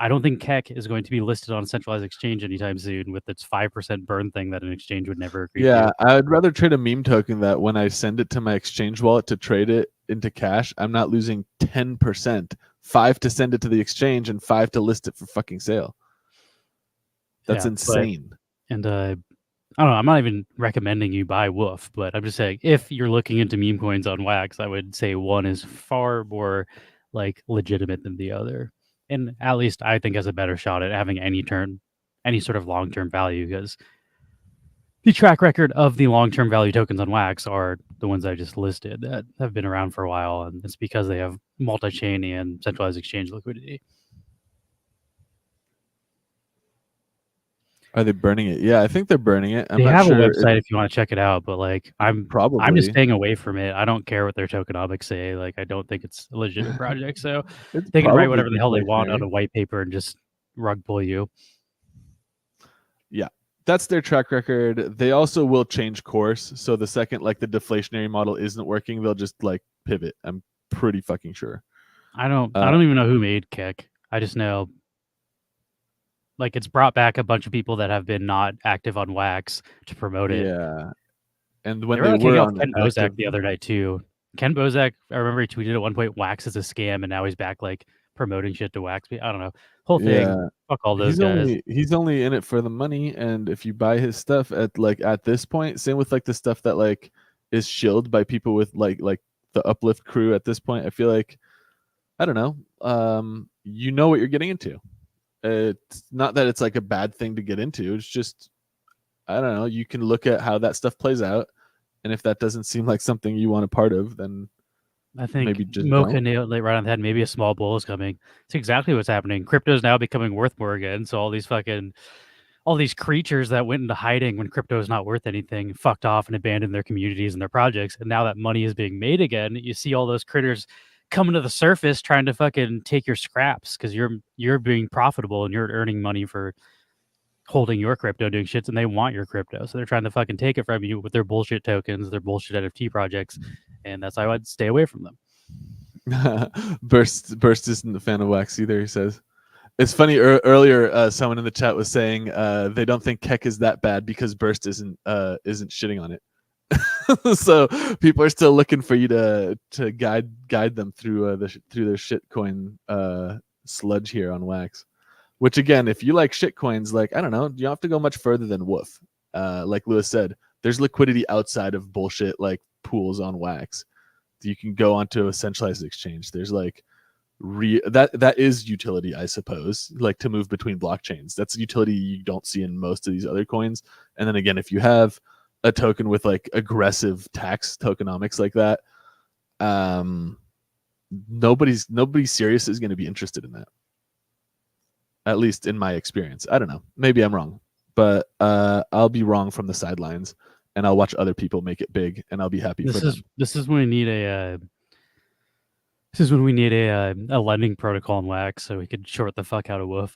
I don't think Keck is going to be listed on a centralized exchange anytime soon with its 5% burn thing that an exchange would never agree Yeah, to. I'd rather trade a meme token that when I send it to my exchange wallet to trade it into cash, I'm not losing 10%. 5 to send it to the exchange and 5 to list it for fucking sale. That's insane. And I don't know, I'm not even recommending you buy Woof, but I'm just saying if you're looking into meme coins on Wax, I would say one is far more like legitimate than the other. And at least I think has a better shot at having any sort of long-term value, because the track record of the long-term value tokens on Wax are the ones I just listed that have been around for a while, and it's because they have multi-chain and centralized exchange liquidity. Are they burning it? Yeah, I think they're burning it. I'm They not have a sure. website if you want to check it out, but like I'm just Probably. staying away from it. I don't care what their tokenomics say. Like I don't think it's a legitimate project. So It's they can write probably whatever the hell they want on deflationary. a white paper and just rug pull you. Yeah, that's their track record. They also will change course. So the second like the deflationary model isn't working, they'll just like pivot. I'm pretty fucking sure. I don't even know who made Keck. I just know like it's brought back a bunch of people that have been not active on Wax to promote it. Yeah. And when They were they like hanging were out with on Ken Bozak active, the other night too. Ken Bozak, I remember he tweeted at one point, "Wax is a scam," and now he's back like promoting shit to Wax. I don't know, whole thing. yeah, Fuck all those he's guys. only in it for the money. And if you buy his stuff at this point, same with like the stuff that like is shilled by people with like the Uplift crew at this point, I feel like, I don't know, you know what you're getting into. It's not that it's like a bad thing to get into. It's just, I don't know, you can look at how that stuff plays out, and if that doesn't seem like something you want a part of, then I think maybe just Mocha don't. nailed it right on the head. Maybe a small bull is coming. It's exactly what's happening. Crypto is now becoming worth more again. So all these creatures that went into hiding when crypto is not worth anything fucked off and abandoned their communities and their projects. And now that money is being made again, you see all those critters coming to the surface trying to fucking take your scraps because you're being profitable and you're earning money for holding your crypto, doing shits, and they want your crypto. So they're trying to fucking take it from you with their bullshit tokens, their bullshit NFT projects. And that's why I'd stay away from them. Burst isn't a fan of Wax either, he says. It's funny, earlier someone in the chat was saying they don't think Keck is that bad because Burst isn't shitting on it. So people are still looking for you to guide them through through their shitcoin sludge here on Wax. Which again, if you like shitcoins, like, I don't know, you don't have to go much further than Woof. Like Lewis said, there's liquidity outside of bullshit like pools on Wax. You can go onto a centralized exchange. There's like that is utility, I suppose, like to move between blockchains. That's utility you don't see in most of these other coins. And then again, if you have a token with like aggressive tax tokenomics like that, nobody serious is going to be interested in that. At least in my experience. I don't know. Maybe I'm wrong, but I'll be wrong from the sidelines, and I'll watch other people make it big, and I'll be happy for them. This is when we need a lending protocol in Wax so we could short the fuck out of Woof.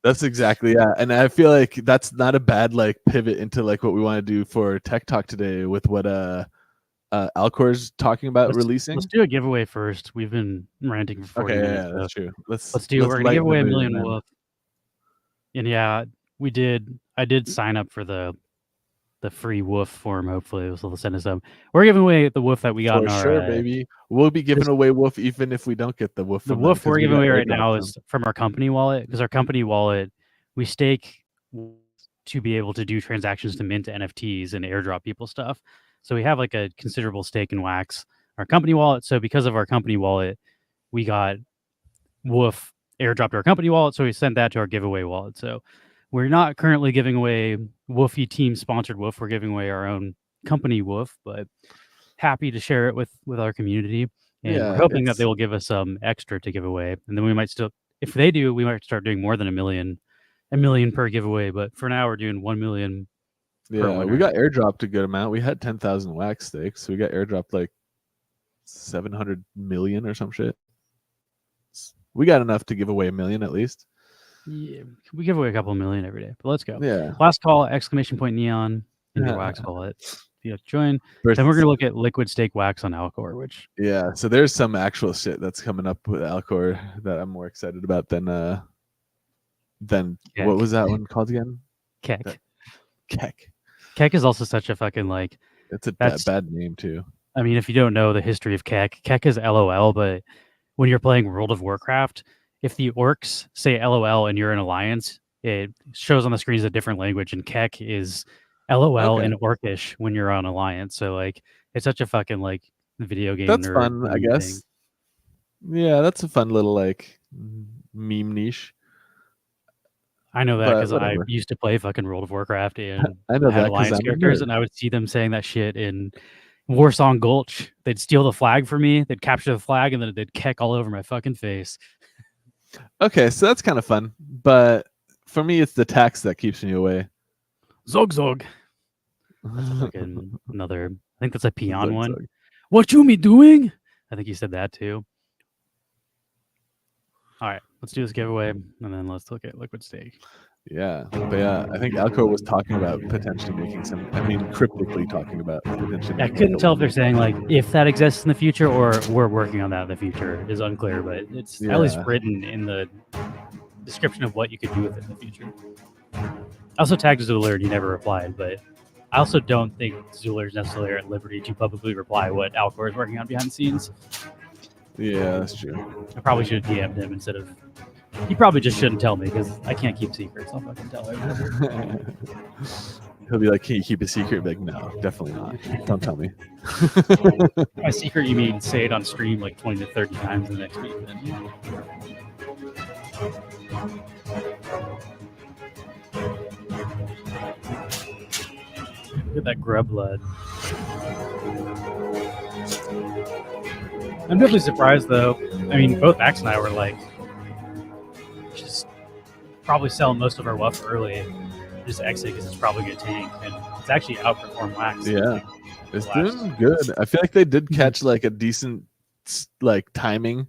That's exactly, yeah. And I feel like that's not a bad like pivot into like what we want to do for Tech Talk today with what Alcor's talking about releasing. Let's do a giveaway first. We've been ranting for 40 minutes. Yeah, that's true. We're gonna give away 1 million Woof. And yeah, I did sign up for the the free woof form. Hopefully, they'll send us some. We're giving away the woof that we got For in our sure, baby. We'll be giving away woof even if we don't get the woof. The from them, woof 'cause we're we giving got away right airdropped now them. is from our company wallet, because our company wallet, we stake to be able to do transactions to mint NFTs and airdrop people stuff. So we have like a considerable stake in Wax, our company wallet. So because of our company wallet, we got woof airdropped to our company wallet. So we sent that to our giveaway wallet. So we're not currently giving away Woofy team sponsored woof. We're giving away our own company woof, but happy to share it with our community. And we're hoping that they will give us some extra to give away. And then we might still, if they do, we might start doing more than a million per giveaway. But for now, we're doing 1 million. Yeah, we got airdropped a good amount. We had 10,000 Wax stakes. So we got airdropped like 700 million or some shit. We got enough to give away 1 million at least. Yeah, we give away a couple million every day. But let's go. Yeah. Last call, exclamation point neon in your Wax wallet. If you have to join, then we're gonna look at liquid stake Wax on Alcor, which so there's some actual shit that's coming up with Alcor that I'm more excited about than Keck. What was that one called again? Keck. Keck is also such a fucking like. It's a bad name too. I mean, if you don't know the history of Keck is LOL, but when you're playing World of Warcraft, if the orcs say LOL and you're in alliance, it shows on the screen as a different language, and Keck is LOL in Orcish when you're on alliance. So like, it's such a fucking like video game. That's nerd fun, I guess. Thing. Yeah, that's a fun little like meme niche. I know that because I used to play fucking World of Warcraft and I know had that alliance characters, and I would see them saying that shit in Warsong Gulch. They'd steal the flag from me, they'd capture the flag, and then they'd Keck all over my fucking face. Okay, so that's kind of fun, but for me, it's the tax that keeps me away. Zog. Another. I think that's a peon one. Zog. What you me doing? I think you said that too. All right, let's do this giveaway, and then let's look at liquid stake. Yeah, but yeah, I think Alcor was talking about potentially making some. I mean, cryptically talking about potentially. I couldn't tell if they're saying like if that exists in the future or we're working on that in the future. Is unclear, but it's at least written in the description of what you could do with it in the future. I also tagged Zuler and he never replied, but I also don't think Zuler is necessarily at liberty to publicly reply what Alcor is working on behind the scenes. Yeah, that's true. I probably should have DM'd him instead of. He probably just shouldn't tell me because I can't keep secrets. I'll fucking tell him. He'll be like, "Can you keep a secret?" Like, no, definitely not. Don't tell me. By secret, you mean say it on stream like 20 to 30 times in the next week. Then. Look at that grub blood. I'm definitely surprised though. I mean, both Max and I were like, just probably sell most of our WUF early, just exit because it's probably going to tank, and it's actually outperformed Wax. Yeah, it's doing good. I feel like they did catch like a decent like timing.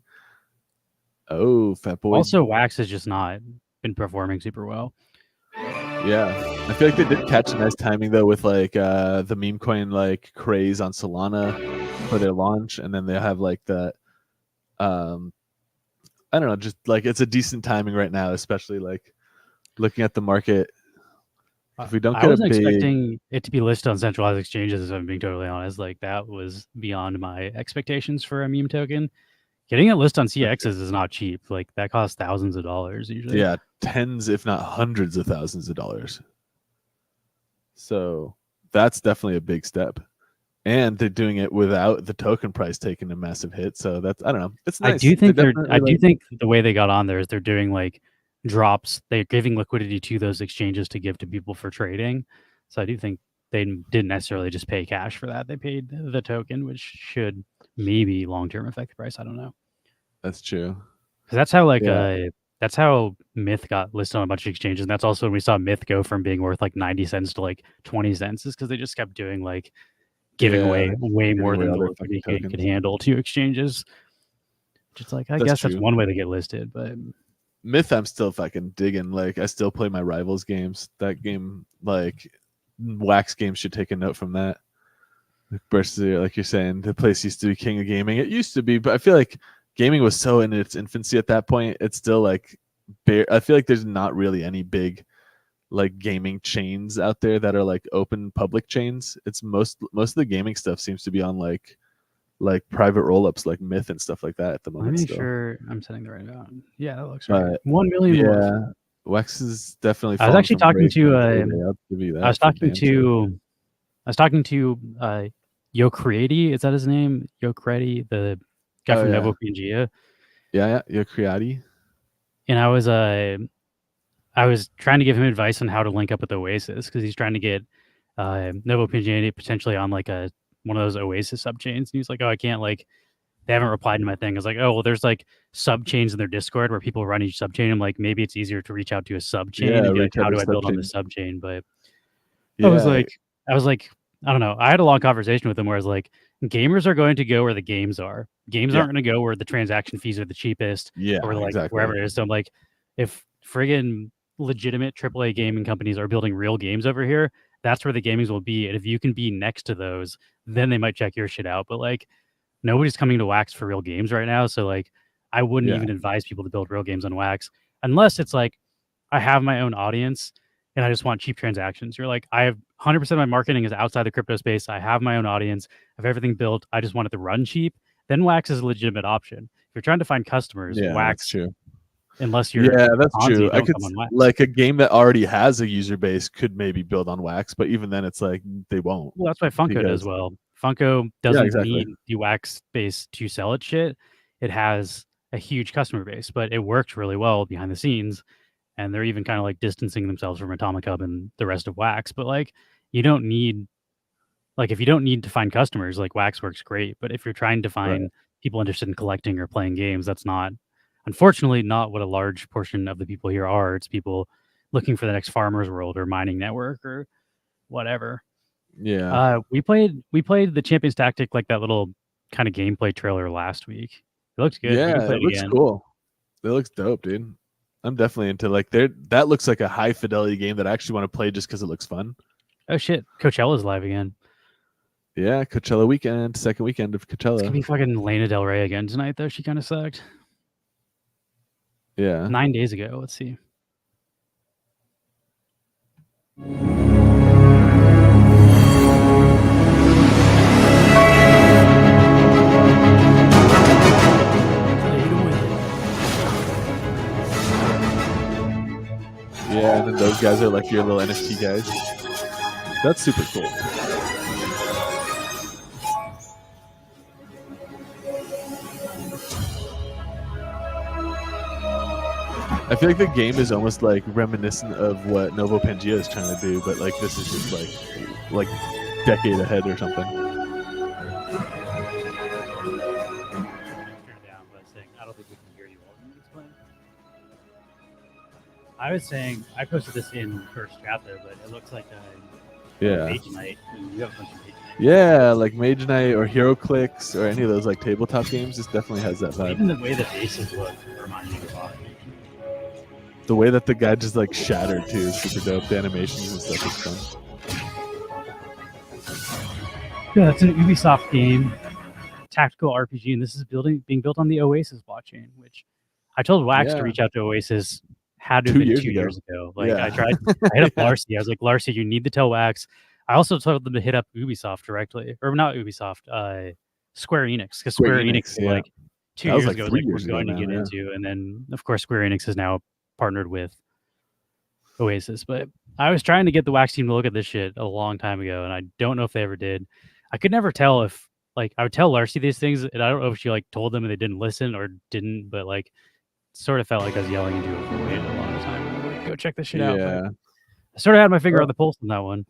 Oh, fat boy. Also, Wax has just not been performing super well. Yeah, I feel like they did catch a nice timing though with like the Memecoin like craze on Solana for their launch, and then they have like that. I don't know, just like it's a decent timing right now, especially like looking at the market. If we don't get I wasn't expecting it to be listed on centralized exchanges, if I'm being totally honest. Like that was beyond my expectations for a meme token. Getting it listed on CXs is not cheap. Like that costs thousands of dollars usually. Yeah, tens, if not hundreds of thousands of dollars. So that's definitely a big step. And they're doing it without the token price taking a massive hit. So that's, I don't know. It's nice. I do think think the way they got on there is they're doing like drops. They're giving liquidity to those exchanges to give to people for trading. So I do think they didn't necessarily just pay cash for that. They paid the token, which should maybe long-term affect the price. I don't know. That's true. Because that's how that's how Myth got listed on a bunch of exchanges. And that's also when we saw Myth go from being worth like 90 cents to like 20 cents is because they just kept doing like giving away way more than the liquidity could handle to exchanges. Just like, I guess that's one way to get listed, but Myth, I'm still fucking digging. Like, I still play my Rivals games. That game, like, Wax games should take a note from that. Versus, like you're saying, the place used to be king of gaming. It used to be, but I feel like gaming was so in its infancy at that point. It's still like, I feel like there's not really any big like gaming chains out there that are like open public chains. It's most of the gaming stuff seems to be on like private rollups like Myth and stuff like that at the Let moment me still. sure I'm setting the right amount. Yeah, that looks right. But 1 million. yeah, Wax is definitely I was fallen actually from talking grace to since heyday. I'll give you I was that for talking damn sure. to I was talking to Yo Creati, is that his name? Yo Creati, the guy from Novo Pangea. Yeah, Yo Creati. And I was trying to give him advice on how to link up with Oasis because he's trying to get Novo Pangea potentially on like one of those Oasis subchains. And he's like, oh, I can't like. They haven't replied to my thing. I was like, oh, well, there's like subchains in their Discord where people run each subchain. I'm like, maybe it's easier to reach out to a subchain and be like, how do I build on the subchain? But I was like, I don't know. I had a long conversation with him where I was like, gamers are going to go where the games are. Games aren't going to go where the transaction fees are the cheapest. Or like wherever it is. So I'm like, if friggin' legitimate AAA gaming companies are building real games over here, that's where the gamings will be. And if you can be next to those, then they might check your shit out. But like, nobody's coming to Wax for real games right now. So like, I wouldn't even advise people to build real games on Wax unless it's like, I have my own audience and I just want cheap transactions. You're like, I have 100% of my marketing is outside the crypto space. I have my own audience. I have everything built. I just want it to run cheap. Then Wax is a legitimate option. If you're trying to find customers, Wax, that's true. Unless you're that's true. I could on Wax. like a game that already has a user base could maybe build on Wax, but even then, it's like they won't. Well, that's why Funko does well. Funko doesn't need the Wax base to sell its shit. It has a huge customer base, but it worked really well behind the scenes. And they're even kind of like distancing themselves from Atomic Hub and the rest of Wax. But like, you don't need, like, if you don't need to find customers, like Wax works great. But if you're trying to find people interested in collecting or playing games, that's not, unfortunately, not what a large portion of the people here are. It's people looking for the next Farmer's World or Mining Network or whatever. Yeah. We played the Champions Tactic, like that little kind of gameplay trailer last week. It looks good. Yeah, it looks cool. It looks dope, dude. I'm definitely into like that looks like a high fidelity game that I actually want to play just because it looks fun. Oh shit, Coachella's live again. Yeah, Coachella weekend, second weekend of Coachella. It's gonna be fucking Lana Del Rey again tonight, though. She kind of sucked. Yeah. 9 days ago. Let's see. Yeah, and then those guys are like your little NFT guys. That's super cool. I feel like the game is almost like reminiscent of what Novo Pangea is trying to do, but like this is just like decade ahead or something. I was saying, I posted this in first chapter, but it looks like Mage Knight. You have a bunch of Mage Knight. Yeah, like Mage Knight or HeroClix or any of those like tabletop games. This definitely has that vibe. Even the way the faces look reminds me of Mage. The way that the guy just like shattered too is super dope. The animations and stuff is fun. Yeah, it's an Ubisoft game, tactical RPG, and this is being built on the Oasis blockchain, which I told Wax to reach out to Oasis. Had to have been 2 years ago. Like I hit up Larcy. I was like, Larcy, you need to tell Wax. I also told them to hit up Ubisoft directly, or not Ubisoft, Square Enix, because Square Enix like 2 years ago like we're going to get into, and then of course Square Enix has now partnered with Oasis. But I was trying to get the Wax team to look at this shit a long time ago, and I don't know if they ever did. I could never tell if like I would tell Larcy these things, and I don't know if she like told them and they didn't listen or didn't, but like sort of felt like I was yelling into a void a lot of the time. Like, go check this shit out. But I sort of had my finger on the pulse on that one.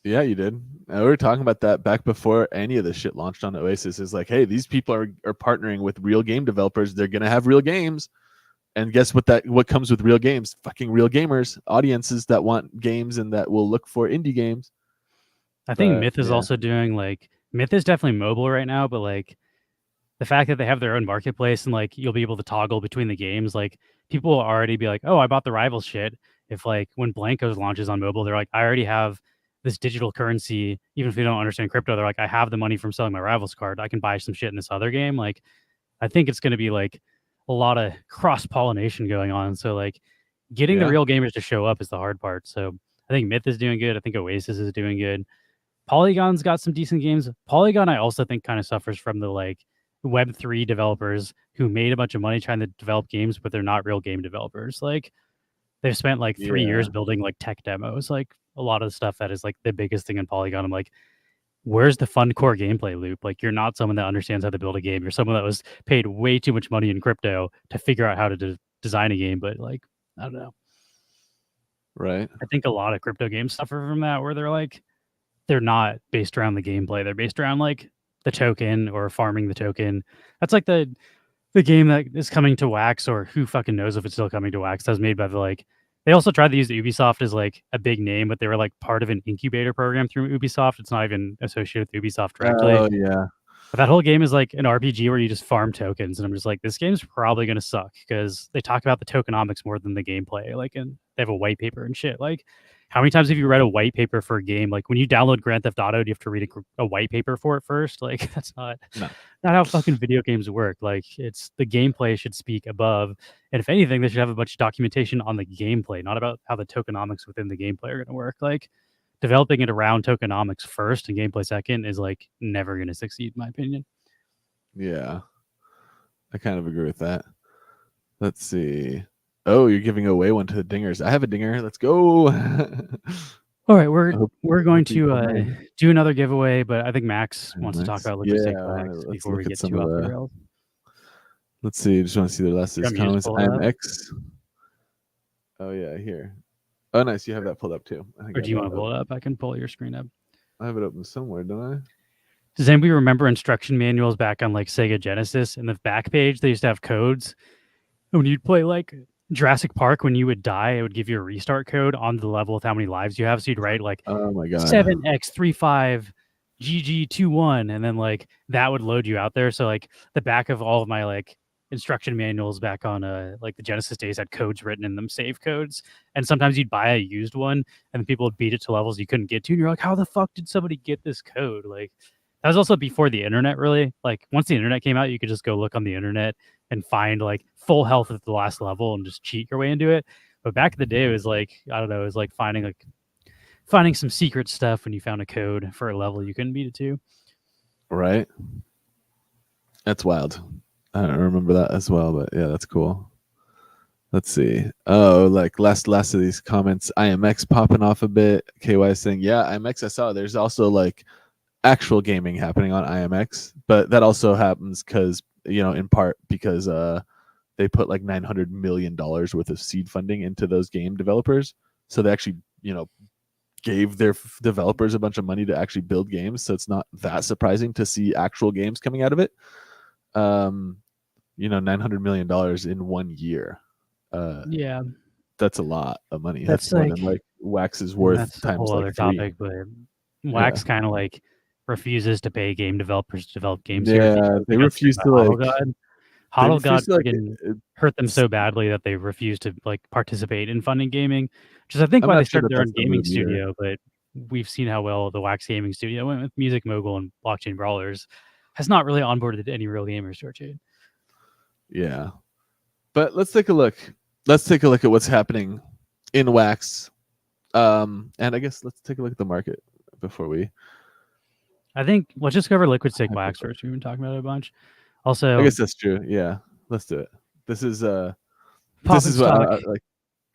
Yeah, you did. We were talking about that back before any of this shit launched on Oasis. Is like, hey, these people are partnering with real game developers. They're gonna have real games. And guess what comes with real games? Fucking real gamers, audiences that want games and that will look for indie games. I think Myth is also doing like Myth is definitely mobile right now, but like the fact that they have their own marketplace and like you'll be able to toggle between the games, like people will already be like, oh, I bought the Rivals shit. If like when Blankos launches on mobile, they're like, I already have this digital currency. Even if you don't understand crypto, they're like, I have the money from selling my Rivals card. I can buy some shit in this other game. Like, I think it's going to be like a lot of cross pollination going on. So like getting the real gamers to show up is the hard part. So I think Myth is doing good. I think Oasis is doing good. Polygon's got some decent games. Polygon, I also think, kind of suffers from the like Web3 developers who made a bunch of money trying to develop games, but they're not real game developers. Like they've spent like 3 years building like tech demos. Like a lot of the stuff that is like the biggest thing in Polygon. I'm like, where's the fun core gameplay loop? Like you're not someone that understands how to build a game. You're someone that was paid way too much money in crypto to figure out how to design a game. But like, I don't know. Right. I think a lot of crypto games suffer from that, where they're like, they're not based around the gameplay. They're based around like the token or farming the token. That's like the game that is coming to Wax, or who fucking knows if it's still coming to Wax. That was made by the like. They also tried to use Ubisoft as like a big name, but they were like part of an incubator program through Ubisoft. It's not even associated with Ubisoft directly. Oh yeah. But that whole game is like an RPG where you just farm tokens, and I'm just like, this game's probably gonna suck because they talk about the tokenomics more than the gameplay. Like, and they have a white paper and shit. Like, how many times have you read a white paper for a game? Like, when you download Grand Theft Auto, do you have to read a white paper for it first? Like, that's not how fucking video games work. Like, it's the gameplay should speak above, and if anything, they should have a bunch of documentation on the gameplay, not about how the tokenomics within the gameplay are gonna work. Like, developing it around tokenomics first and gameplay second is like never going to succeed, in my opinion. Yeah, I kind of agree with that. Let's see. Oh, you're giving away one to the dingers. I have a dinger. Let's go. All right, we're going to do another giveaway, but I think Max wants to talk about Liquid Stake Wax before we get too off the rails. Let's see. I just want to see the last comments. IMX. Oh yeah, here. Oh, nice. You have that pulled up too. Or do you want to pull it up? I can pull your screen up. I have it open somewhere, don't I? Does anybody remember instruction manuals back on like Sega Genesis? In the back page, they used to have codes. When you'd play like Jurassic Park, when you would die, it would give you a restart code on the level with how many lives you have. So you'd write like 7x35 GG21, and then like that would load you out there. So like the back of all of my like instruction manuals back on like the Genesis days had codes written in them, save codes, and sometimes you'd buy a used one and people would beat it to levels you couldn't get to, and you're like, how the fuck did somebody get this code? Like that was also before the internet, really. Like once the internet came out, you could just go look on the internet and find like full health at the last level and just cheat your way into it. But back in the day, it was like, I don't know, it was like finding some secret stuff when you found a code for a level you couldn't beat it to. Right. That's wild. I don't remember that as well, but yeah, that's cool. Let's see. Oh, like last of these comments, IMX popping off a bit. KY saying, yeah, IMX, I saw. There's also like actual gaming happening on IMX, but that also happens because, you know, in part because they put like $900 million worth of seed funding into those game developers. So they actually, you know, gave their developers a bunch of money to actually build games. So it's not that surprising to see actual games coming out of it. You know, $900 million in 1 year. Yeah, that's a lot of money. That's more like, than like Wax is worth. That's times a whole like other 3. topic, but Wax kind of like refuses to pay game developers to develop games. Yeah, they refuse to like. HODL God hurt them so badly that they refuse to like participate in funding gaming, which is I think why they started their own gaming studio. But we've seen how well the Wax gaming studio went with Music Mogul and Blockchain Brawlers, has not really onboarded any real gamers to our chain. Yeah, but let's take a look. Let's take a look at what's happening in Wax, and I guess let's take a look at the market before we. I think let's just cover Liquid Stake Wax first. We've been talking about it a bunch. Also, I guess that's true. Yeah, let's do it. This is what like.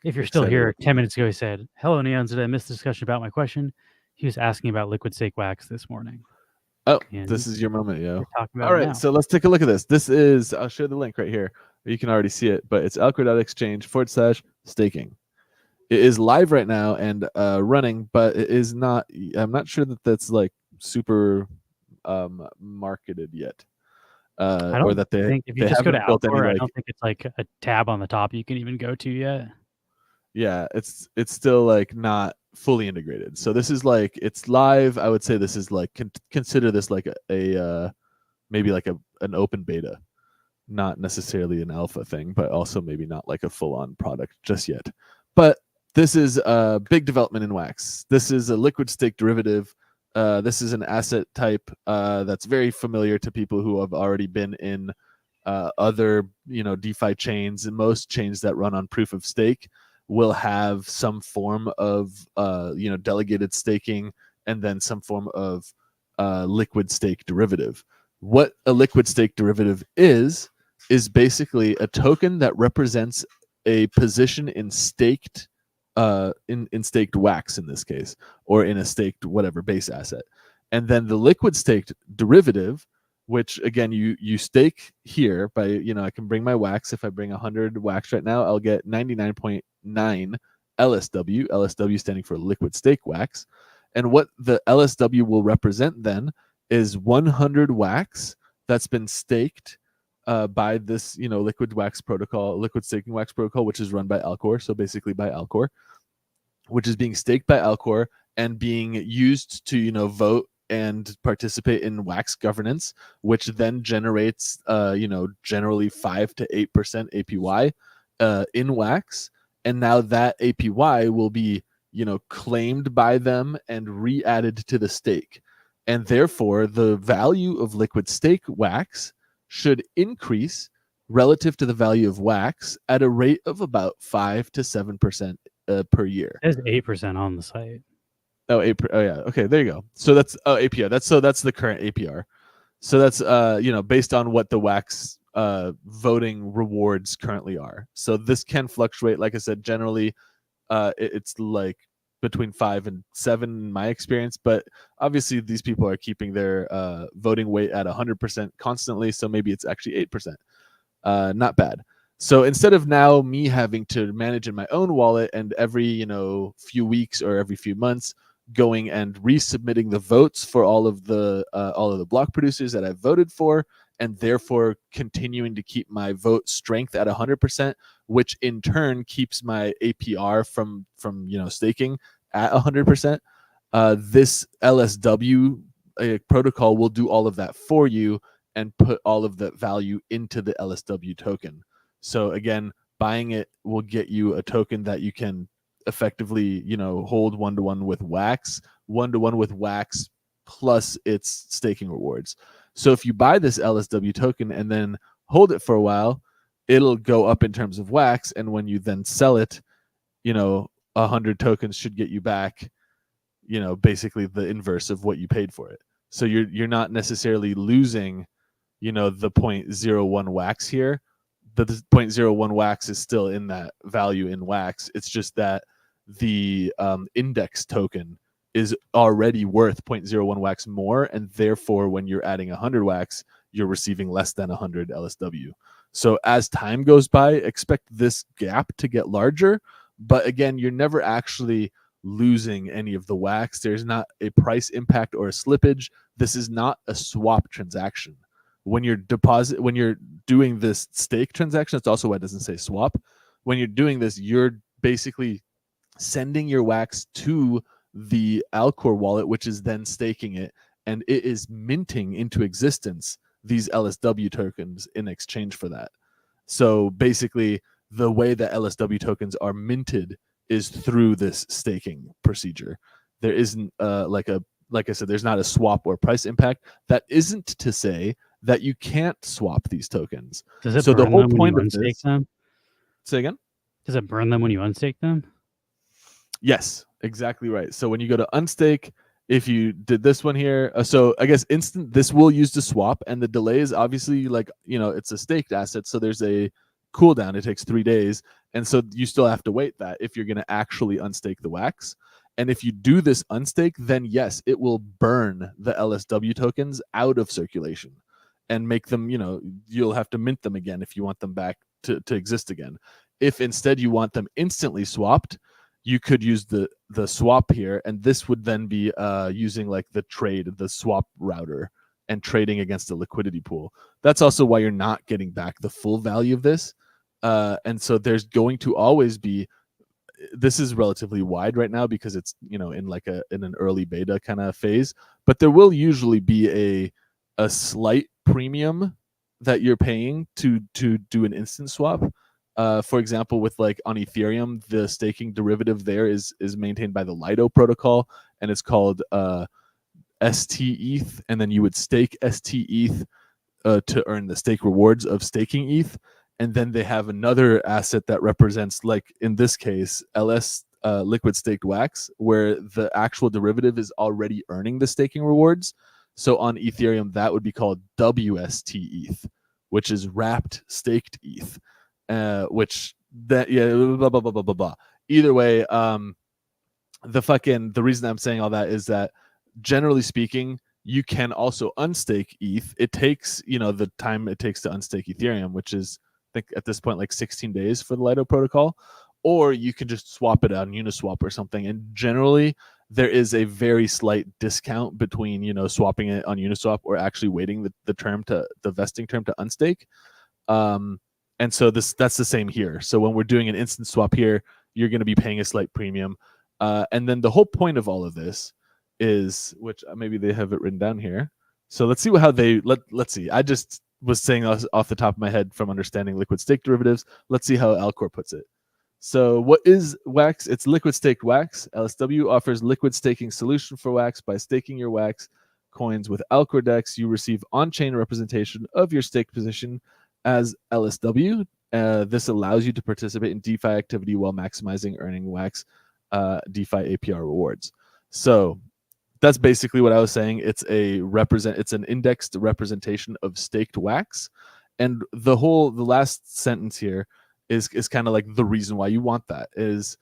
If you're still here, 10 minutes ago, he said, "Hello, Neons. Did I miss the discussion about my question?" He was asking about Liquid Stake Wax this morning. Oh, and this is your moment, yo. All right, so let's take a look at this. This is, I'll share the link right here. You can already see it, but it's alcor.exchange/staking. It is live right now and running, but it is not. I'm not sure that that's like super marketed yet. Or that they think if you just go to Alcor, I don't think it's like a tab on the top you can even go to yet. Yeah, it's still like not fully integrated. So this is like, it's live. I would say this is like, consider this like a maybe like an open beta, not necessarily an alpha thing, but also maybe not like a full-on product just yet. But this is a big development in Wax. This is a liquid stake derivative. This is an asset type that's very familiar to people who have already been in other, DeFi chains and most chains that run on proof of stake. will have some form of delegated staking, and then some form of liquid stake derivative. What a liquid stake derivative is basically a token that represents a position in staked in staked wax in this case, or in a staked whatever base asset. And then the liquid staked derivative, which again you stake here by, I can bring my wax. If I bring 100 wax right now, I'll get 99.9 LSW, LSW standing for liquid stake wax. And what the LSW will represent then is 100 wax that's been staked by this, liquid wax protocol, liquid staking wax protocol, which is run by Alcor. So basically by Alcor, which is being staked by Alcor and being used to, vote and participate in wax governance, which then generates, generally 5 to 8% APY in wax. And now that APY will be, claimed by them and re-added to the stake. And therefore, the value of liquid stake wax should increase relative to the value of wax at a rate of about 5 to 7% per year. There's 8% on the site. Oh, oh yeah. Okay, there you go. So that's APR. That's the current APR. So that's based on what the wax voting rewards currently are. So this can fluctuate. Like I said, generally, it's like between 5 and 7 in my experience. But obviously, these people are keeping their voting weight at 100% constantly. So maybe it's actually 8%. Not bad. So instead of now me having to manage in my own wallet and every few weeks or every few months going and resubmitting the votes for all of the block producers that I've voted for, and therefore continuing to keep my vote strength at 100%, which in turn keeps my APR from staking at 100%. This LSW protocol will do all of that for you and put all of that value into the LSW token. So again, buying it will get you a token that you can effectively, hold one-to-one with wax, plus its staking rewards. So if you buy this LSW token and then hold it for a while, it'll go up in terms of wax. And when you then sell it, 100 tokens should get you back, basically the inverse of what you paid for it. So you're not necessarily losing, the 0.01 wax here. The 0.01 wax is still in that value in wax. It's just that the index token is already worth 0.01 wax more, and therefore when you're adding 100 wax, you're receiving less than 100 LSW. So as time goes by, expect this gap to get larger, but again, you're never actually losing any of the wax. There's not a price impact or a slippage. This is not a swap transaction. When you're doing this stake transaction, that's also why it doesn't say swap. When you're doing this, you're basically sending your wax to the Alcor wallet, which is then staking it, and it is minting into existence these LSW tokens in exchange for that. So basically, the way that LSW tokens are minted is through this staking procedure. There isn't like I said, there's not a swap or price impact. That isn't to say that you can't swap these tokens. Does it so burn the whole them point when you of unstake this, them? Say again? Does it burn them when you unstake them? Yes, exactly right. So when you go to unstake, if you did this one here, so I guess this will use to swap, and the delay is obviously it's a staked asset, so there's a cooldown. It takes 3 days, and so you still have to wait that if you're going to actually unstake the wax. And if you do this unstake, then yes, it will burn the LSW tokens out of circulation and make them, you'll have to mint them again if you want them back to exist again. If instead you want them instantly swapped, you could use the swap here, and this would then be using like the swap router and trading against a liquidity pool. That's also why you're not getting back the full value of this. And so there's going to always be, this is relatively wide right now because it's in an early beta kind of phase, but there will usually be a slight premium that you're paying to do an instant swap. For example, with on Ethereum, the staking derivative there is maintained by the Lido protocol, and it's called ST-ETH, and then you would stake ST-ETH to earn the stake rewards of staking ETH. and then they have another asset that represents, like in this case, LS liquid staked wax, where the actual derivative is already earning the staking rewards. So on Ethereum, that would be called WST ETH, which is wrapped staked ETH, which that blah blah blah blah blah blah. Either way, the reason I'm saying all that is that generally speaking, you can also unstake ETH. It takes, the time it takes to unstake Ethereum, which is, I think at this point, like 16 days for the Lido protocol, or you can just swap it on Uniswap or something. And generally, there is a very slight discount between, swapping it on Uniswap or actually waiting the vesting term to unstake. And so that's the same here. So when we're doing an instant swap here, you're going to be paying a slight premium. And then the whole point of all of this is, which maybe they have it written down here. So let's see how let's see. I just was saying off the top of my head from understanding liquid stake derivatives. Let's see how Alcor puts it. So what is wax? It's liquid staked wax. LSW offers liquid staking solution for wax. By staking your wax coins with Alcor DEX, you receive on-chain representation of your stake position as LSW. This allows you to participate in DeFi activity while maximizing earning wax DeFi APR rewards. So that's basically what I was saying. It's an indexed representation of staked wax. And the last sentence here is kind of like the reason why you want that is,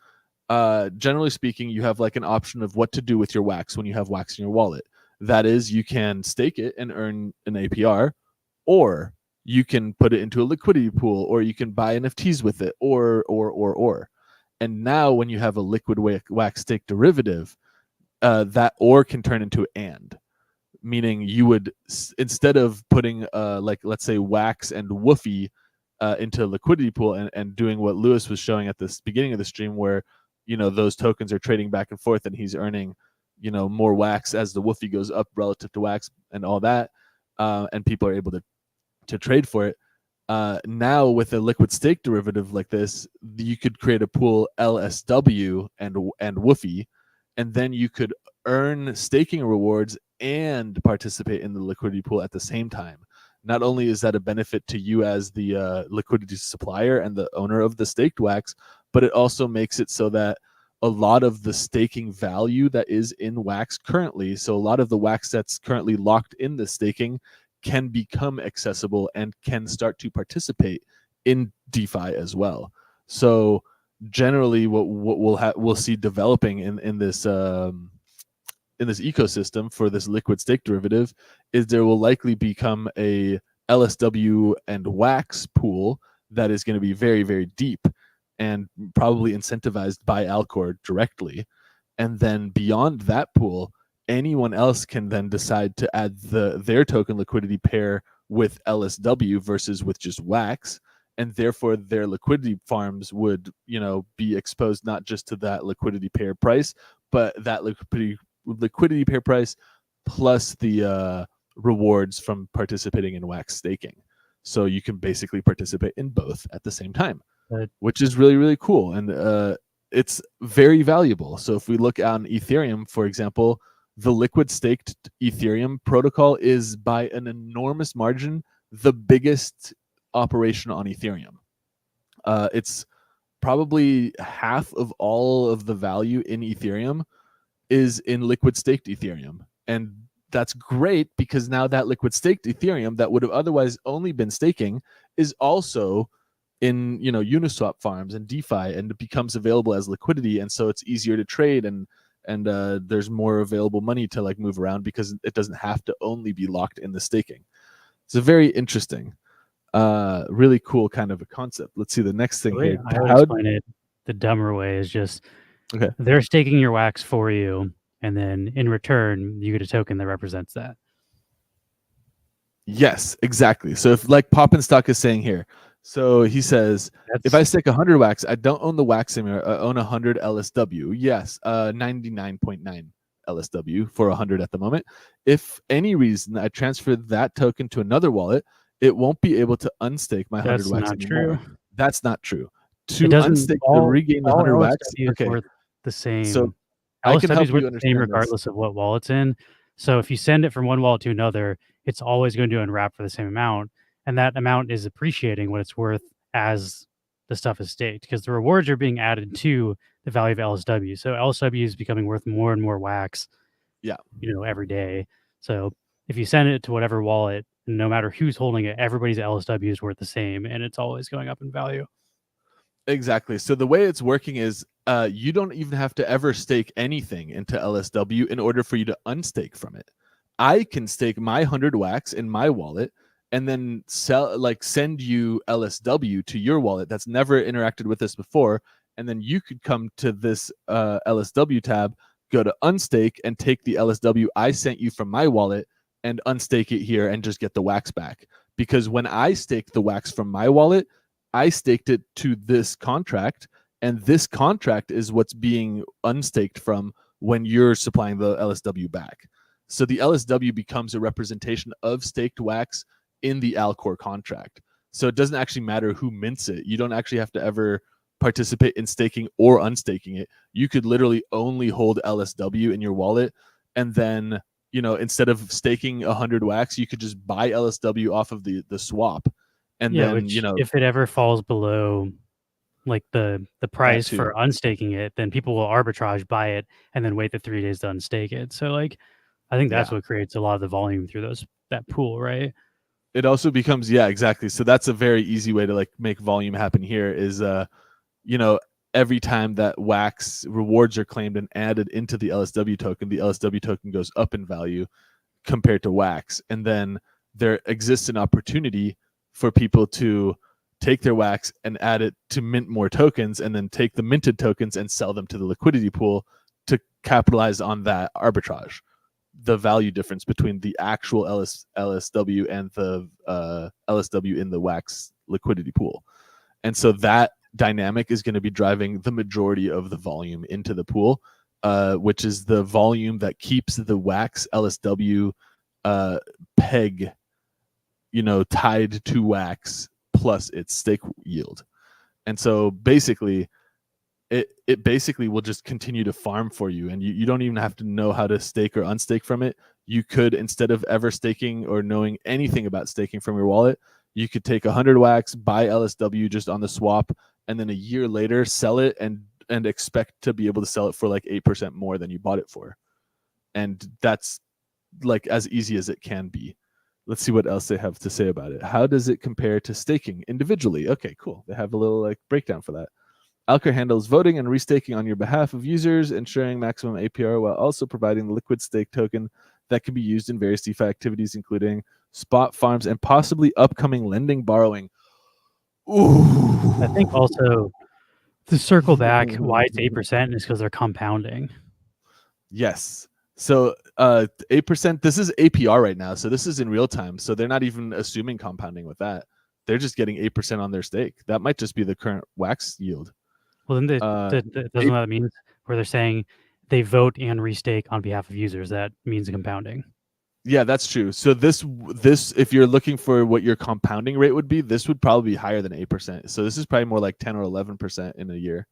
generally speaking, you have like an option of what to do with your wax when you have wax in your wallet. That is, you can stake it and earn an APR, or you can put it into a liquidity pool, or you can buy NFTs with it, or. And now when you have a liquid wax stake derivative, that or can turn into and, meaning you would, instead of putting like, let's say, wax and woofy into a liquidity pool and doing what Lewis was showing at this beginning of the stream, where those tokens are trading back and forth and he's earning more wax as the woofy goes up relative to wax and all that, and people are able to trade for it. Now with a liquid stake derivative like this, you could create a pool LSW and woofy, and then you could earn staking rewards and participate in the liquidity pool at the same time. Not only is that a benefit to you as the liquidity supplier and the owner of the staked wax, but it also makes it so that a lot of the staking value that is in wax currently, so a lot of the wax that's currently locked in the staking, can become accessible and can start to participate in DeFi as well. So generally, what we'll see developing in this ecosystem for this liquid stake derivative is there will likely become a LSW and wax pool that is going to be very, very deep and probably incentivized by Alcor directly. And then beyond that pool, anyone else can then decide to add their token liquidity pair with LSW versus with just wax, and therefore their liquidity farms would be exposed not just to that liquidity pair price, but that liquidity pair price plus the rewards from participating in wax staking. So you can basically participate in both at the same time, which is really, really cool. And it's very valuable. So if we look on Ethereum, for example, the liquid staked Ethereum protocol is by an enormous margin the biggest operation on Ethereum. It's probably half of all of the value in Ethereum is in liquid staked Ethereum. And that's great because now that liquid staked Ethereum that would have otherwise only been staking is also in Uniswap farms and DeFi, and it becomes available as liquidity, and so it's easier to trade, and there's more available money to like move around because it doesn't have to only be locked in the staking. It's a very interesting, really cool kind of a concept. Let's see the next thing here. I would explain it the dumber way is just, okay, they're staking your wax for you, and then in return you get a token that represents that. Yes, exactly. So if like Pop and Stock is saying here, so he says, if I stake 100 wax, I don't own the wax anymore. I own 100 LSW. Yes, 99.9 LSW for 100 at the moment. If any reason I transfer that token to another wallet, it won't be able to unstake my 100 wax anymore. True. That's not true. To unstake to regain the 100 wax, okay, worth the same. So I can help you understand the same regardless of what wallet it's in. So if you send it from one wallet to another, it's always going to unwrap for the same amount, and that amount is appreciating what it's worth as the stuff is staked, because the rewards are being added to the value of LSW. So LSW is becoming worth more and more wax, every day. So if you send it to whatever wallet, no matter who's holding it, everybody's LSW is worth the same, and it's always going up in value. Exactly. So the way it's working is you don't even have to ever stake anything into LSW in order for you to unstake from it. I can stake my 100 wax in my wallet and then send you LSW to your wallet that's never interacted with us before, and then you could come to this LSW tab, go to unstake, and take the LSW I sent you from my wallet and unstake it here and just get the wax back. Because when I stake the wax from my wallet, I staked it to this contract, and this contract is what's being unstaked from when you're supplying the LSW back. So the LSW becomes a representation of staked wax in the Alcor contract. So it doesn't actually matter who mints it. You don't actually have to ever participate in staking or unstaking it. You could literally only hold LSW in your wallet, and then, instead of staking 100 wax, you could just buy LSW off of the swap. And then, if it ever falls below like the price for unstaking it, then people will arbitrage buy it and then wait the 3 days to unstake it. So like, I think that's what creates a lot of the volume through that pool, right? It also becomes, exactly. So that's a very easy way to like make volume happen here is, every time that wax rewards are claimed and added into the LSW token goes up in value compared to wax. And then there exists an opportunity for people to take their wax and add it to mint more tokens, and then take the minted tokens and sell them to the liquidity pool to capitalize on that arbitrage, the value difference between the actual LSW and the LSW in the wax liquidity pool. And so that dynamic is going to be driving the majority of the volume into the pool, which is the volume that keeps the wax LSW peg, tied to wax plus its stake yield. And so basically it basically will just continue to farm for you, and you don't even have to know how to stake or unstake from it. You could, instead of ever staking or knowing anything about staking from your wallet, you could take 100 wax, buy LSW just on the swap, and then a year later sell it and expect to be able to sell it for like 8% more than you bought it for. And that's like as easy as it can be. Let's see what else they have to say about it. How does it compare to staking individually? Okay, cool. They have a little like breakdown for that. Alcor handles voting and restaking on your behalf of users, ensuring maximum APR while also providing the liquid stake token that can be used in various DeFi activities, including spot farms and possibly upcoming lending borrowing. Ooh. I think also to circle back, why it's 8% is because they're compounding. Yes. So 8%, this is APR right now. So this is in real time. So they're not even assuming compounding with that. They're just getting 8% on their stake. That might just be the current wax yield. Well, then doesn't that mean where they're saying they vote and restake on behalf of users? That means compounding. Yeah, that's true. So this, if you're looking for what your compounding rate would be, this would probably be higher than 8%. So this is probably more like 10 or 11% in a year.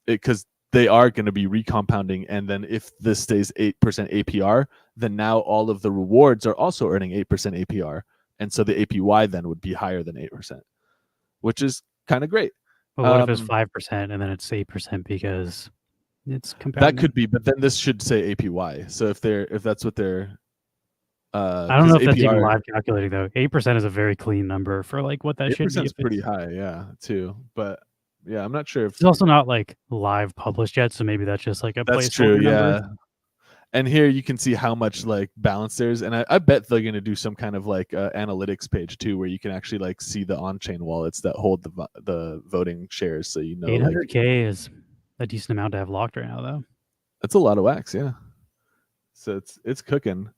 Because they are going to be recompounding, and then if this stays 8% APR, then now all of the rewards are also earning 8% APR, and so the APY then would be higher than 8%, which is kind of great. Well, what if it's 5% and then it's 8% because it's compounding? That could be, but then this should say APY. So if that's what they're, I don't know if that's even live calculating though. 8% is a very clean number for like what that should be. 8% is pretty high, yeah, too. But yeah, I'm not sure if it's also not like live published yet, so maybe that's just like a that's true. number. Yeah. And here you can see how much like balance there's, and I bet they're going to do some kind of like analytics page too, where you can actually like see the on-chain wallets that hold the voting shares, so 800K is a decent amount to have locked right now, though. That's a lot of wax, yeah. So it's cooking.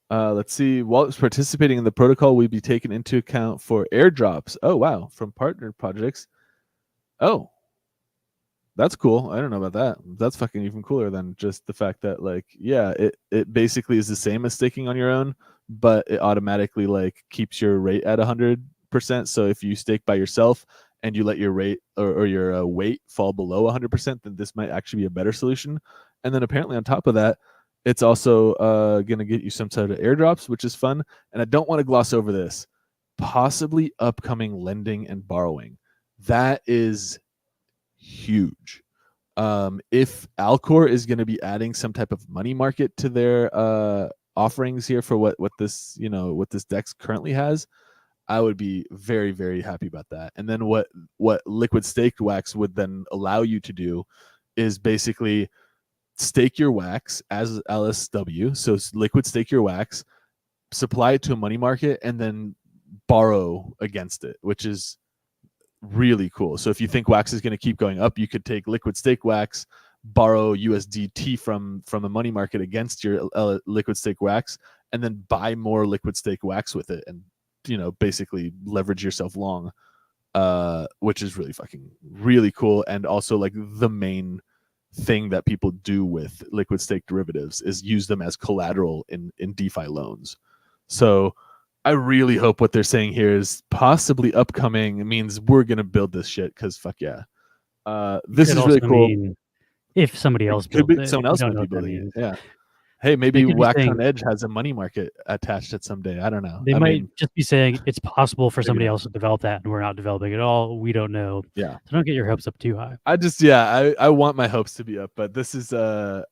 Let's see. Wallets participating in the protocol will be taken into account for airdrops. Oh wow, from partner projects. Oh, that's cool. I don't know about that. That's fucking even cooler than just the fact that like, yeah, it basically is the same as staking on your own, but it automatically like keeps your rate at 100%. So if you stake by yourself and you let your rate or your weight fall below 100%, then this might actually be a better solution. And then apparently on top of that, it's also going to get you some sort of airdrops, which is fun. And I don't want to gloss over this. possibly upcoming lending and borrowing. That is huge. If Alcor is going to be adding some type of money market to their offerings here for what this what this DEX currently has, I would be very, very happy about that. And then what liquid staked wax would then allow you to do is basically stake your wax as LSW. So liquid stake your wax, supply it to a money market, and then borrow against it, which is really cool. So if you think wax is going to keep going up, you could take liquid stake wax, borrow USDT from a money market against your liquid stake wax, and then buy more liquid stake wax with it, and basically leverage yourself long, which is really cool. And also like the main thing that people do with liquid stake derivatives is use them as collateral in DeFi loans. So I really hope what they're saying here is possibly upcoming. It means we're going to build this shit, because fuck yeah. This is really cool. If somebody else builds it, someone else might be building it. Yeah. Hey, maybe Wax on Edge has a money market attached to it someday. I don't know. They might just be saying it's possible for somebody else to develop that, and we're not developing it at all. We don't know. Yeah. So don't get your hopes up too high. I want my hopes to be up, but this is a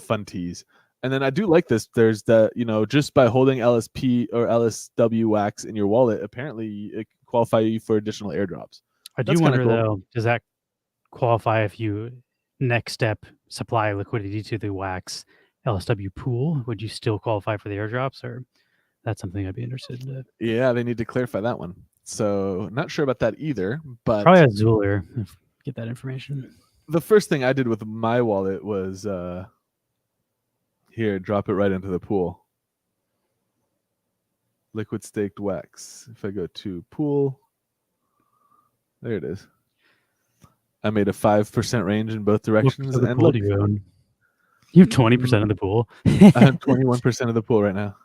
fun tease. And then I do like this. There's the, just by holding LSP or LSW wax in your wallet, apparently it qualify you for additional airdrops. I do wonder, though, does that qualify if you next step supply liquidity to the wax LSW pool? Would you still qualify for the airdrops, or that's something I'd be interested in? Yeah, they need to clarify that one. So not sure about that either, but probably at Zuler get that information. The first thing I did with my wallet was here, drop it right into the pool. Liquid staked wax. If I go to pool, there it is. I made a 5% range in both directions. And look, you have 20% of the pool. I have 21% of the pool right now,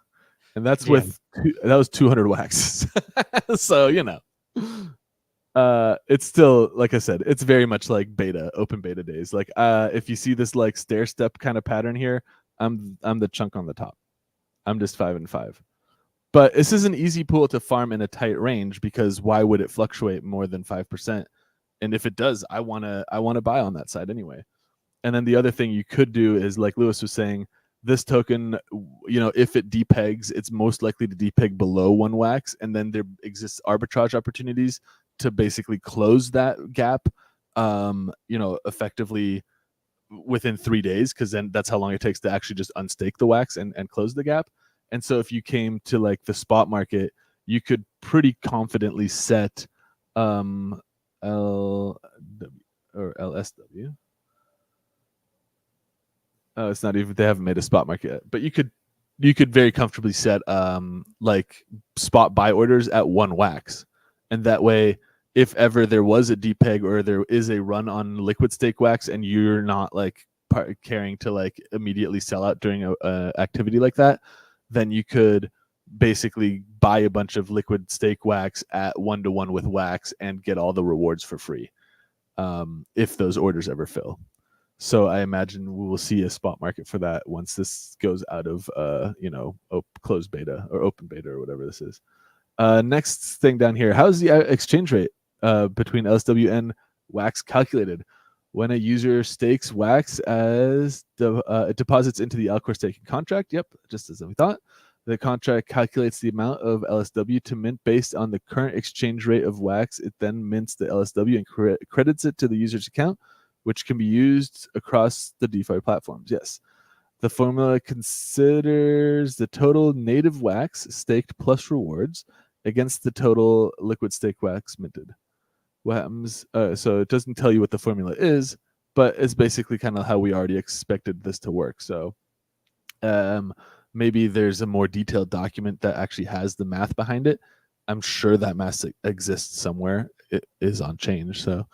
and that's that was 200 wax. So it's still, like I said, it's very much like open beta days. Like if you see this like stair step kind of pattern here, I'm the chunk on the top. I'm just 5 and 5. But this is an easy pool to farm in a tight range, because why would it fluctuate more than 5%? And if it does, I wanna buy on that side anyway. And then the other thing you could do is, like Lewis was saying, this token, if it depegs, it's most likely to depeg below 1 wax, and then there exists arbitrage opportunities to basically close that gap, effectively within 3 days, because then that's how long it takes to actually just unstake the wax and close the gap. And so if you came to like the spot market, you could pretty confidently set LW or LSW. Oh, it's not even, they haven't made a spot market yet, but you could very comfortably set like spot buy orders at 1 wax, and that way, if ever there was a depeg or there is a run on liquid stake wax, and you're not like caring to like immediately sell out during a activity like that, then you could basically buy a bunch of liquid stake wax at 1-to-1 with wax and get all the rewards for free, if those orders ever fill. So I imagine we will see a spot market for that once this goes out of closed beta or open beta or whatever this is. Next thing down here, how's the exchange rate between LSW and wax calculated? When a user stakes wax as it deposits into the Alcor staking contract, yep, just as we thought. The contract calculates the amount of LSW to mint based on the current exchange rate of wax. It then mints the LSW and credits it to the user's account, which can be used across the DeFi platforms. Yes. The formula considers the total native wax staked plus rewards against the total liquid stake wax minted. What happens? So it doesn't tell you what the formula is, but it's basically kind of how we already expected this to work. So maybe there's a more detailed document that actually has the math behind it. I'm sure that math exists somewhere. It is on change. So,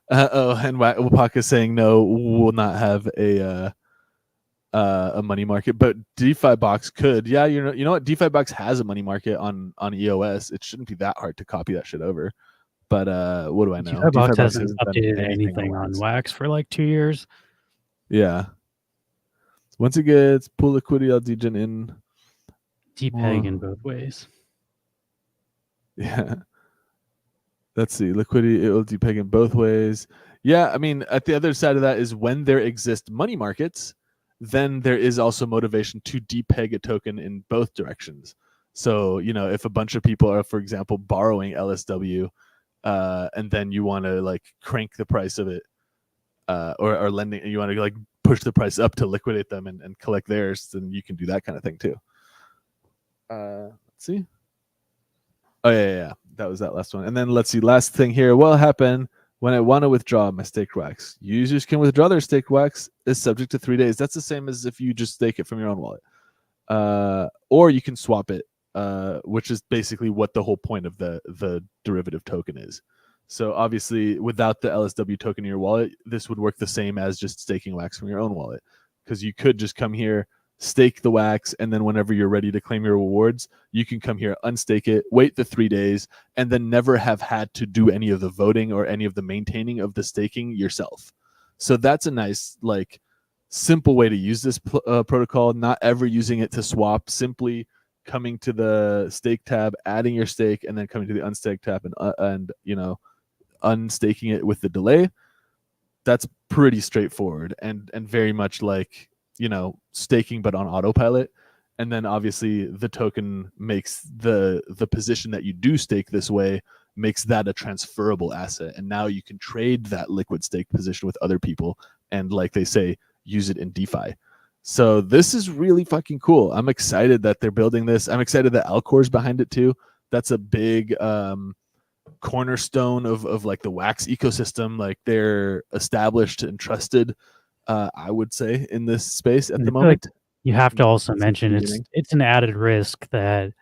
and Wapaka is saying no, we'll not have a money market, but DeFi Box could. Yeah, you know what? DeFi Box has a money market on EOS. It shouldn't be that hard to copy that shit over. But what do I know? DeFi Box hasn't updated anything on wax for like 2 years. Yeah. Once it gets pool liquidity, I'll degen in. Depeg in both ways. Yeah. Let's see. Liquidity, it will depeg in both ways. Yeah, I mean, at the other side of that is when there exist money markets, then there is also motivation to depeg a token in both directions. So, if a bunch of people are, for example, borrowing LSW, and then you want to like crank the price of it, or lending, you want to like push the price up to liquidate them and collect theirs, then you can do that kind of thing too. Let's see. Oh yeah. That was that last one. And then let's see, last thing here. What will happen when I want to withdraw my staked wax? Users can withdraw their staked wax. Is subject to 3 days. That's the same as if you just stake it from your own wallet. Or you can swap it, which is basically what the whole point of the derivative token is. So obviously, without the LSW token in your wallet, this would work the same as just staking wax from your own wallet, because you could just come here, stake the wax, and then whenever you're ready to claim your rewards, you can come here, unstake it, wait the 3 days, and then never have had to do any of the voting or any of the maintaining of the staking yourself. So that's a nice, like, simple way to use this protocol, not ever using it to swap, simply coming to the stake tab, adding your stake, and then coming to the unstake tab and unstaking it with the delay. That's pretty straightforward and very much like, staking but on autopilot. And then obviously the token makes the position that you do stake this way, makes that a transferable asset, and now you can trade that liquid stake position with other people and, like they say, use it in DeFi. So this is really fucking cool. I'm excited that they're building this. I'm excited that Alcor's behind it too. That's a big cornerstone of like the wax ecosystem. Like, they're established and trusted, I would say, in this space at the moment. Like you have to also mention it's an added risk that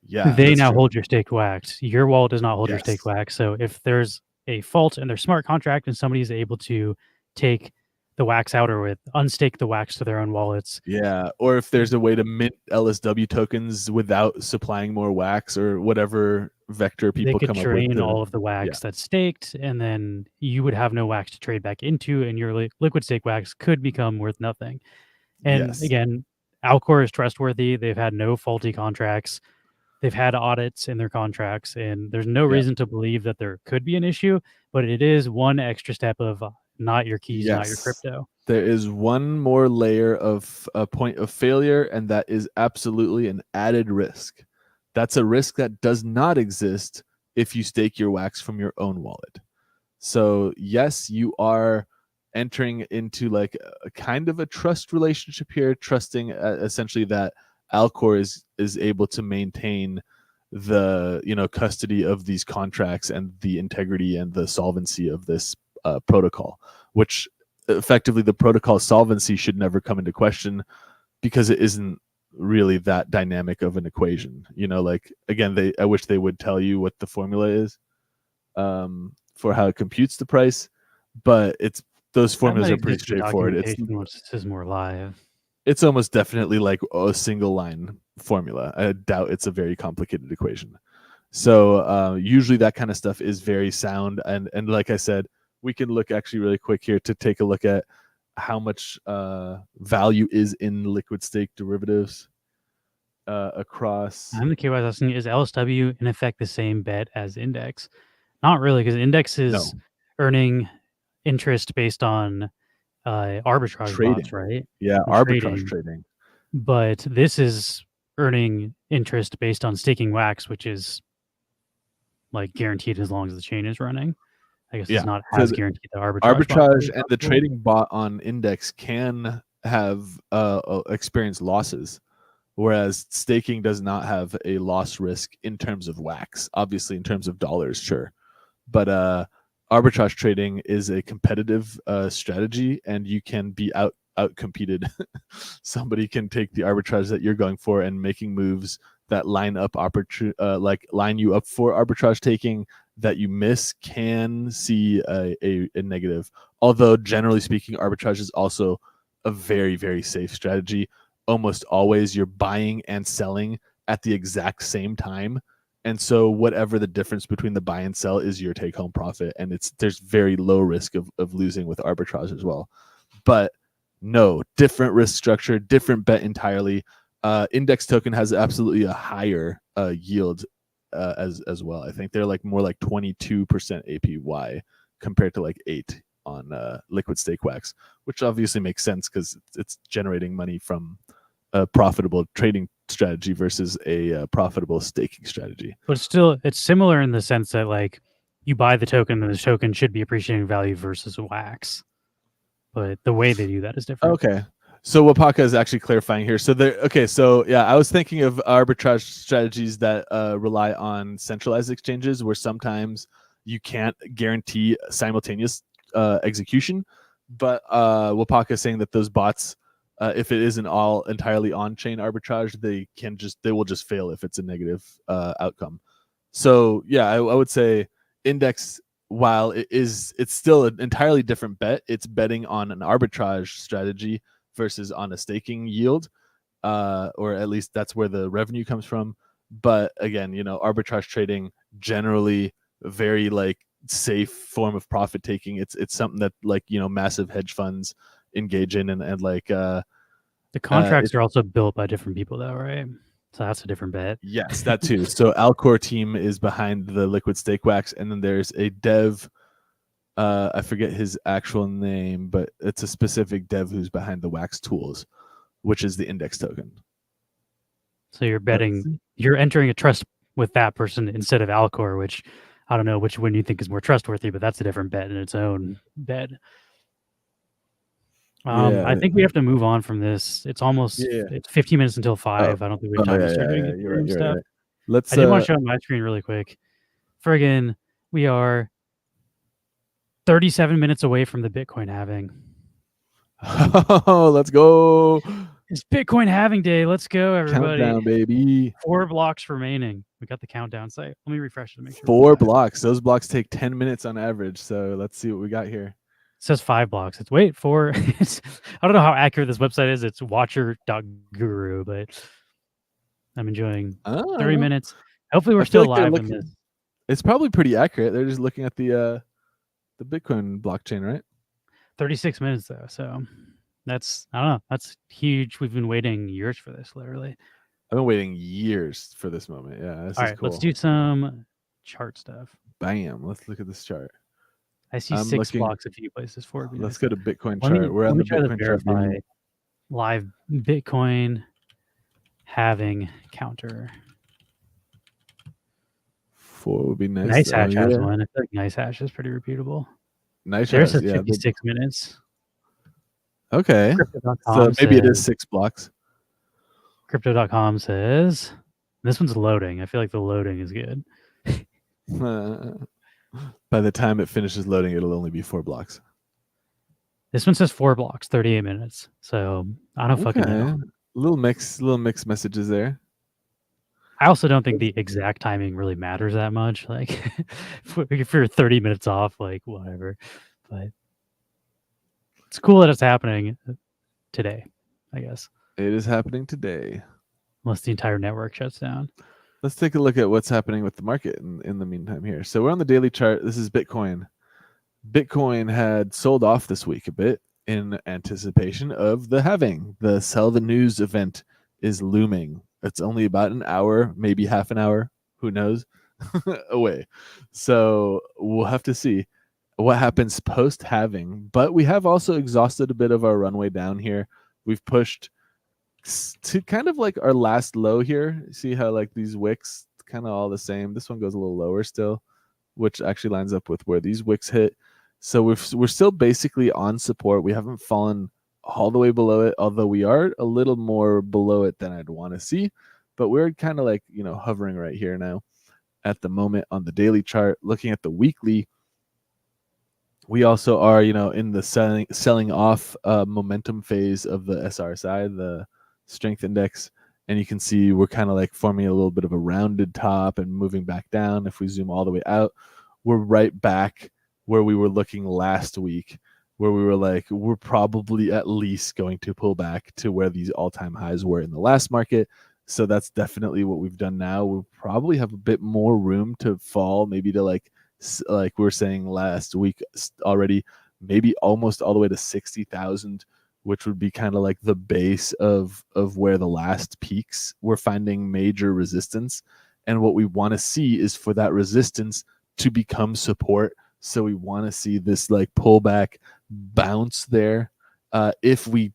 they now hold your staked wax. Your wallet does not hold your staked wax. So if there's a fault in their smart contract and somebody is able to take the wax out or unstake the wax to their own wallets. Yeah, or if there's a way to mint LSW tokens without supplying more wax or whatever vector people come up with. They could drain all of the wax that's staked, and then you would have no wax to trade back into, and your liquid stake wax could become worth nothing. And again, Alcor is trustworthy. They've had no faulty contracts. They've had audits in their contracts, and there's no reason to believe that there could be an issue, but it is one extra step of not your keys, not your crypto. There is one more layer of a point of failure, and that is absolutely an added risk. That's a risk that does not exist if you stake your wax from your own wallet. So yes, you are entering into like a kind of a trust relationship here, trusting essentially that Alcor is able to maintain the custody of these contracts and the integrity and the solvency of this protocol, which effectively the protocol solvency should never come into question, because it isn't really that dynamic of an equation. Like, again, I wish they would tell you what the formula is for how it computes the price, but those formulas are pretty straightforward. This is more live. It's almost definitely like a single line formula. I doubt it's a very complicated equation. So usually that kind of stuff is very sound, and like I said, we can look actually really quick here to take a look at how much value is in liquid stake derivatives across. I'm the KY asking, is LSW in effect the same bet as index? Not really, because index is earning interest based on arbitrage bots, right? Yeah, and arbitrage trading. But this is earning interest based on staking wax, which is like guaranteed as long as the chain is running. I guess it's not as guaranteed the arbitrage and the trading bot on index can have experience losses, whereas staking does not have a loss risk in terms of wax. Obviously, in terms of dollars, sure, but arbitrage trading is a competitive strategy, and you can be out competed. Somebody can take the arbitrage that you're going for and making moves that line you up for arbitrage taking that you miss, can see a negative. Although generally speaking, arbitrage is also a very, very safe strategy. Almost always you're buying and selling at the exact same time, and so whatever the difference between the buy and sell is your take home profit, and there's very low risk of losing with arbitrage as well. But no, different risk structure, different bet entirely. Index token has absolutely a higher yield as well. I think they're like more like 22% APY compared to like 8 on liquid stake wax, which obviously makes sense because it's generating money from a profitable trading strategy versus a profitable staking strategy. But still, it's similar in the sense that like you buy the token and the token should be appreciating value versus wax. But the way they do that is different. Okay. So Wapaka is actually clarifying here. So there, okay. So yeah, I was thinking of arbitrage strategies that rely on centralized exchanges, where sometimes you can't guarantee simultaneous execution. But Wapaka is saying that those bots, if it isn't all entirely on-chain arbitrage, they will just fail if it's a negative outcome. So yeah, I would say index, while it's still an entirely different bet. It's betting on an arbitrage strategy versus on a staking yield, or at least that's where the revenue comes from. But again, arbitrage trading generally very like safe form of profit taking. It's something that like massive hedge funds engage in, and like the contracts are also built by different people though, right? So that's a different bet. Yes, that too. So Alcor team is behind the liquid stake wax, and then there's a dev. I forget his actual name, but it's a specific dev who's behind the wax tools, which is the index token. So you're betting, you're entering a trust with that person instead of Alcor, which I don't know which one you think is more trustworthy, but that's a different bet in its own bet. I think we have to move on from this. It's almost it's 15 minutes until 5. I don't think we have time to start doing Ethereum stuff. Right. I did want to show on my screen really quick. Friggin', we are 37 minutes away from the Bitcoin halving. Oh, let's go. It's Bitcoin halving day. Let's go, everybody. Countdown, baby. 4 blocks remaining. We got the countdown site. Let me refresh it to make sure. 4 blocks. Those blocks take 10 minutes on average. So let's see what we got here. It says 5 blocks. It's wait for I don't know how accurate this website is. It's watcher.guru, but I'm enjoying 30 minutes. Hopefully we're still live in this. It's probably pretty accurate. They're just looking at the Bitcoin blockchain, right? 36 minutes though. So that's, I don't know. That's huge. We've been waiting years for this, literally. I've been waiting years for this moment. Yeah, this All is right, cool. let's do some chart stuff. Bam. Let's look at this chart. I see 6 blocks a few places for it. Let's go to Bitcoin chart. We're on the Bitcoin chart. Live Bitcoin halving counter. 4 would be nice. Nice Hash has one. I feel like Nice Hash is pretty repeatable. Nice There's 56 minutes. Okay. So maybe it is 6 blocks. Crypto.com says this one's loading. I feel like the loading is good. By the time it finishes loading, it'll only be 4 blocks. This one says 4 blocks, 38 minutes. So I don't fucking know. Little mixed messages there. I also don't think the exact timing really matters that much. Like if you're 30 minutes off, like whatever. But it's cool that it's happening today, I guess. It is happening today. Unless the entire network shuts down. Let's take a look at what's happening with the market in the meantime here. So we're on the daily chart. This is Bitcoin. Bitcoin had sold off this week a bit in anticipation of the halving. The Sell the News event is looming. It's only about an hour, maybe half an hour, who knows, away. So we'll have to see what happens post-halving. But we have also exhausted a bit of our runway down here. We've pushed to kind of like our last low here. See how like these wicks kind of all the same. This one goes a little lower still, which actually lines up with where these wicks hit. So we're still basically on support. We haven't fallen all the way below it, although we are a little more below it than I'd want to see. But we're kind of like, hovering right here now at the moment on the daily chart. Looking at the weekly, we also are, in the selling off momentum phase of the SRSI, the strength index. And you can see we're kind of like forming a little bit of a rounded top and moving back down. If we zoom all the way out, we're right back where we were looking last week, where we were like, we're probably at least going to pull back to where these all-time highs were in the last market. So that's definitely what we've done now. We'll probably have a bit more room to fall, maybe to like we were saying last week already, maybe almost all the way to 60,000, which would be kind of like the base of where the last peaks were finding major resistance. And what we want to see is for that resistance to become support. So we want to see this like pullback bounce there. If we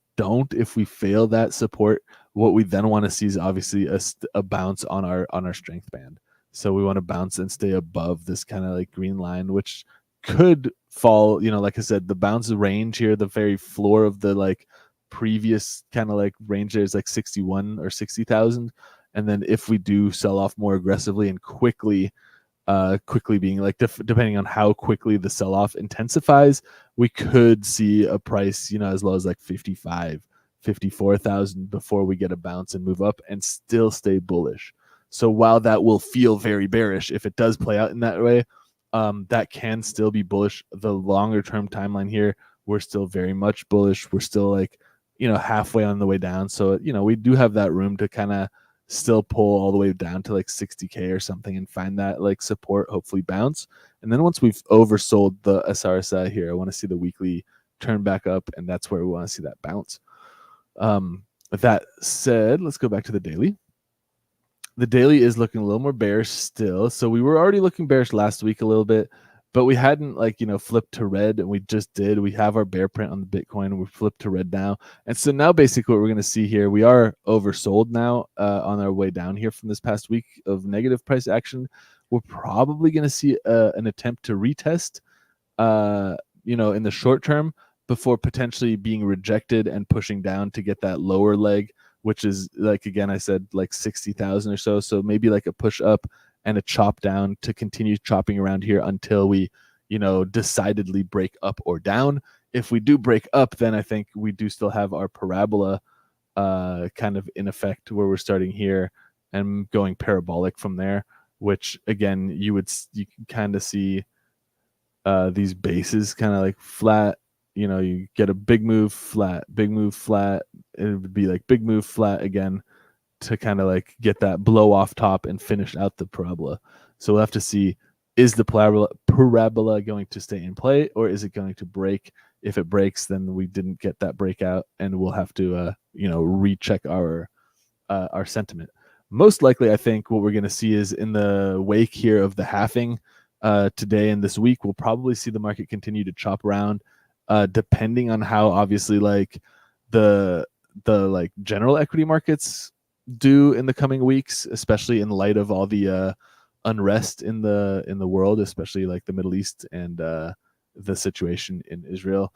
fail that support, what we then want to see is obviously a bounce on our strength band. So we want to bounce and stay above this kind of like green line, which could fall, like I said, the bounce range here, the very floor of the like previous kind of like range there is like 61 or 60,000. And then if we do sell off more aggressively and quickly being like depending on how quickly the sell-off intensifies, we could see a price as low as like 54,000 before we get a bounce and move up and still stay bullish. So while that will feel very bearish if it does play out in that way, that can still be bullish. The longer term timeline here, we're still very much bullish. We're still like halfway on the way down, so we do have that room to kind of still pull all the way down to like 60K or something and find that like support, hopefully bounce. And then once we've oversold the SRSI here, I want to see the weekly turn back up, and that's where we want to see that bounce. With that said, let's go back to the daily. The daily is looking a little more bearish still. So we were already looking bearish last week a little bit, but we hadn't flipped to red, and we just did. We have our bear print on the Bitcoin, and we flipped to red now. And so now basically what we're going to see here, we are oversold now on our way down here from this past week of negative price action. We're probably going to see an attempt to retest, in the short term before potentially being rejected and pushing down to get that lower leg, which is like, again, I said like 60,000 or so. So maybe like a push up and a chop down to continue chopping around here until we, decidedly break up or down. If we do break up, then I think we do still have our parabola kind of in effect, where we're starting here and going parabolic from there, which again, you can kind of see these bases kind of like flat. You get a big move, flat, big move, flat. It would be like big move, flat again to kind of like get that blow off top and finish out the parabola. So we'll have to see, is the parabola going to stay in play, or is it going to break? If it breaks, then we didn't get that breakout, and we'll have to recheck our sentiment. Most likely, I think what we're going to see is in the wake here of the halving today and this week, we'll probably see the market continue to chop around, depending on how obviously like the like general equity markets do in the coming weeks, especially in light of all the unrest in the world, especially like the Middle East and the situation in Israel,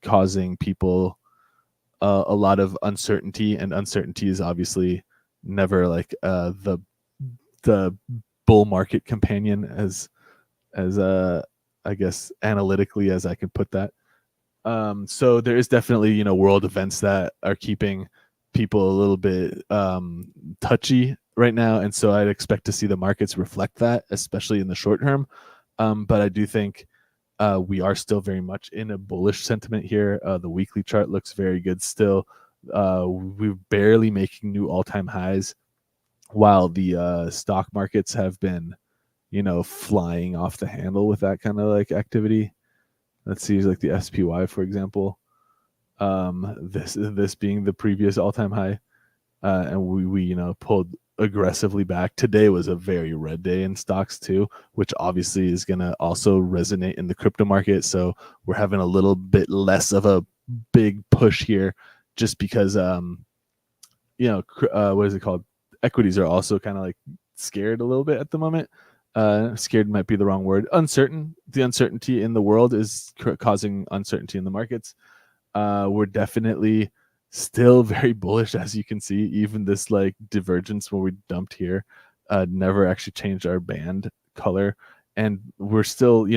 causing people a lot of uncertainty. And uncertainty is obviously never like the bull market companion, as I guess analytically as I can put that. So there is definitely world events that are keeping people a little bit touchy right now, and so I'd expect to see the markets reflect that, especially in the short term. But I do think we are still very much in a bullish sentiment here. The weekly chart looks very good still. We're barely making new all-time highs, while the stock markets have been flying off the handle with that kind of like activity. Let's see, like the SPY, for example. This being the previous all-time high, and we pulled aggressively back. Today was a very red day in stocks too, which obviously is going to also resonate in the crypto market. So we're having a little bit less of a big push here, just because what is it called? Equities are also kind of like scared a little bit at the moment. Scared might be the wrong word. Uncertain. The uncertainty in the world is causing uncertainty in the markets. We're definitely still very bullish, as you can see. Even this like divergence where we dumped here never actually changed our band color, and we're still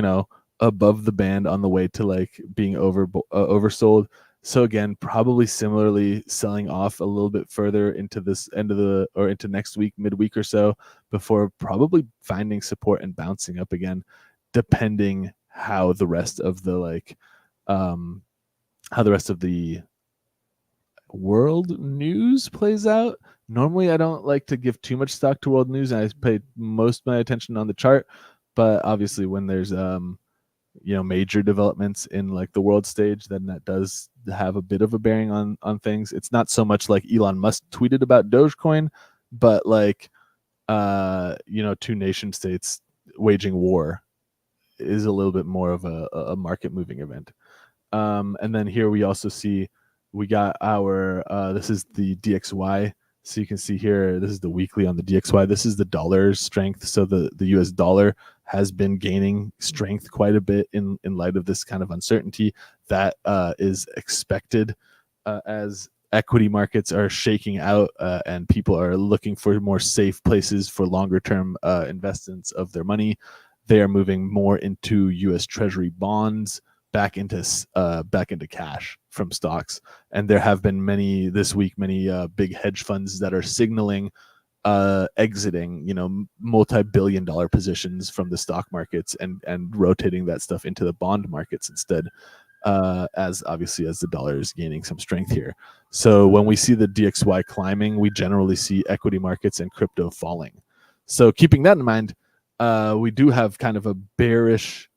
above the band on the way to like being oversold. So again, probably similarly selling off a little bit further into this end of the, or into next week, midweek or so, before probably finding support and bouncing up again, depending how the rest of the like how the rest of the world news plays out. Normally I don't like to give too much stock to world news, and I pay most of my attention on the chart, but obviously when there's major developments in like the world stage, then that does have a bit of a bearing on things. It's not so much like Elon Musk tweeted about Dogecoin, but like two nation states waging war is a little bit more of a market moving event. And then here we also see we got our this is the DXY. So you can see here, this is the weekly on the DXY. This is the dollar's strength. So the US dollar has been gaining strength quite a bit in light of this kind of uncertainty that is expected as equity markets are shaking out and people are looking for more safe places for longer term investments of their money. They are moving more into US Treasury bonds, back into cash from stocks. And there have been many this week, many big hedge funds that are signaling exiting, multi-billion-dollar positions from the stock markets and rotating that stuff into the bond markets instead. As obviously as the dollar is gaining some strength here. So when we see the DXY climbing, we generally see equity markets and crypto falling. So keeping that in mind, we do have kind of a bearish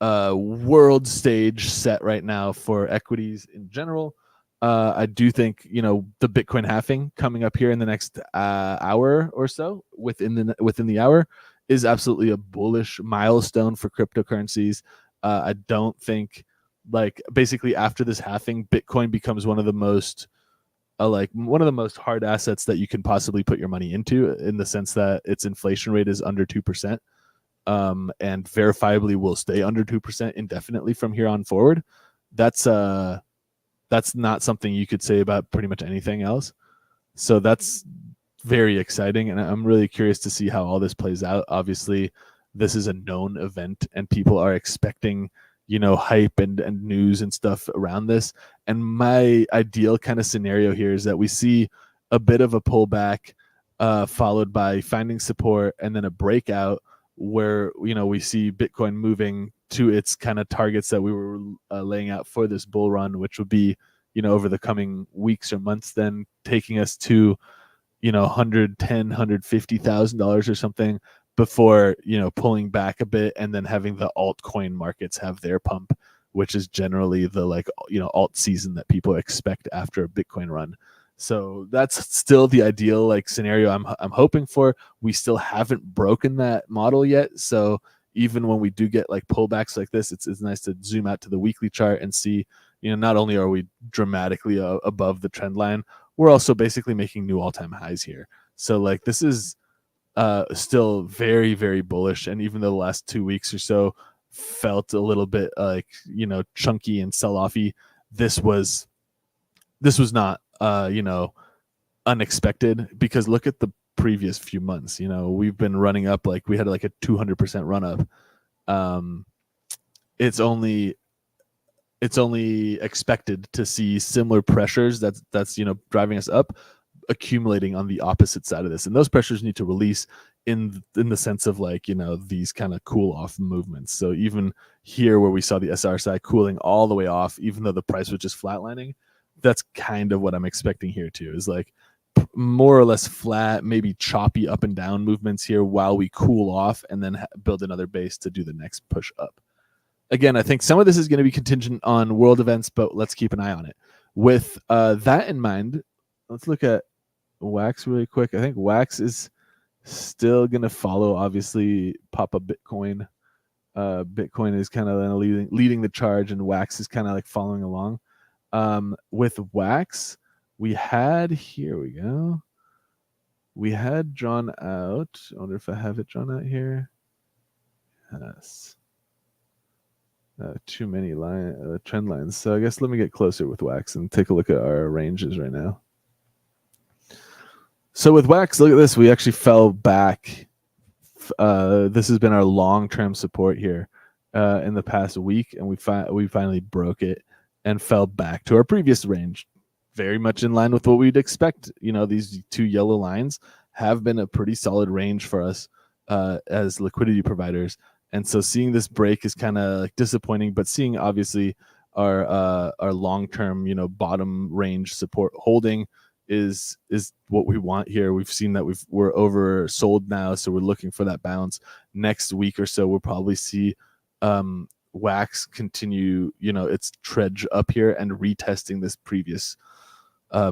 world stage set right now for equities in general. I do think the Bitcoin halving coming up here in the next hour or so, within the hour, is absolutely a bullish milestone for cryptocurrencies. I don't think, like, basically after this halving, Bitcoin becomes one of the most hard assets that you can possibly put your money into, in the sense that its inflation rate is under 2%. And verifiably will stay under 2% indefinitely from here on forward. That's not something you could say about pretty much anything else. So that's very exciting, and I'm really curious to see how all this plays out. Obviously, this is a known event, and people are expecting hype and news and stuff around this. And my ideal kind of scenario here is that we see a bit of a pullback, followed by finding support and then a breakout where we see Bitcoin moving to its kind of targets that we were laying out for this bull run, which would be over the coming weeks or months, then taking us to $150,000 or something, before pulling back a bit and then having the altcoin markets have their pump, which is generally the alt season that people expect after a Bitcoin run. So that's still the ideal scenario I'm hoping for. We still haven't broken that model yet. So even when we do get pullbacks like this, it's nice to zoom out to the weekly chart and see, not only are we dramatically above the trend line, we're also basically making new all-time highs here. So this is still very, very bullish. And even though the last 2 weeks or so felt a little bit chunky and sell-offy, this was not unexpected, because look at the previous few months. We've been running up, we had a 200% run up. It's only expected to see similar pressures that's driving us up, accumulating on the opposite side of this, and those pressures need to release in the sense of these kind of cool off movements. So even here, where we saw the SRSI cooling all the way off, even though the price was just flatlining, that's kind of what I'm expecting here too, is more or less flat, maybe choppy up and down movements here while we cool off and then build another base to do the next push up. Again, I think some of this is going to be contingent on world events, but let's keep an eye on it. With that in mind, let's look at Wax really quick. I think Wax is still going to follow, obviously, Papa Bitcoin. Bitcoin is kind of leading the charge, and Wax is kind of following along. With Wax, we had, here we go. We had drawn out. I wonder if I have it drawn out here. Yes. Too many trend lines. So I guess let me get closer with Wax and take a look at our ranges right now. So with Wax, look at this. We actually fell back. This has been our long-term support here in the past week, and we finally broke it and fell back to our previous range, very much in line with what we'd expect. These two yellow lines have been a pretty solid range for us as liquidity providers. And so seeing this break is kind of disappointing, but seeing obviously our long-term, bottom range support holding is what we want here. We've seen that we're oversold now, so we're looking for that bounce. Next week or so, we'll probably see Wax continue, its trudge up here and retesting this previous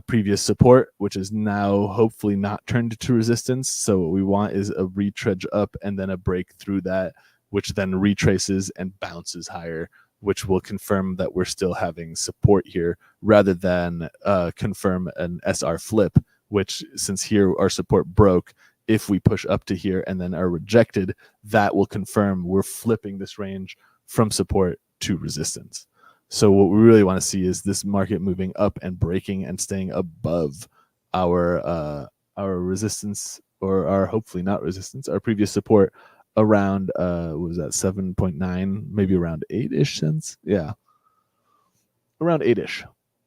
previous support, which is now hopefully not turned to resistance. So what we want is a retread up and then a break through that, which then retraces and bounces higher, which will confirm that we're still having support here rather than confirm an SR flip, which since here our support broke, if we push up to here and then are rejected, that will confirm we're flipping this range from support to resistance. So what we really want to see is this market moving up and breaking and staying above our resistance, or our hopefully not resistance, our previous support around what was that 7.9, maybe around 8-ish cents. Yeah. Around 8-ish.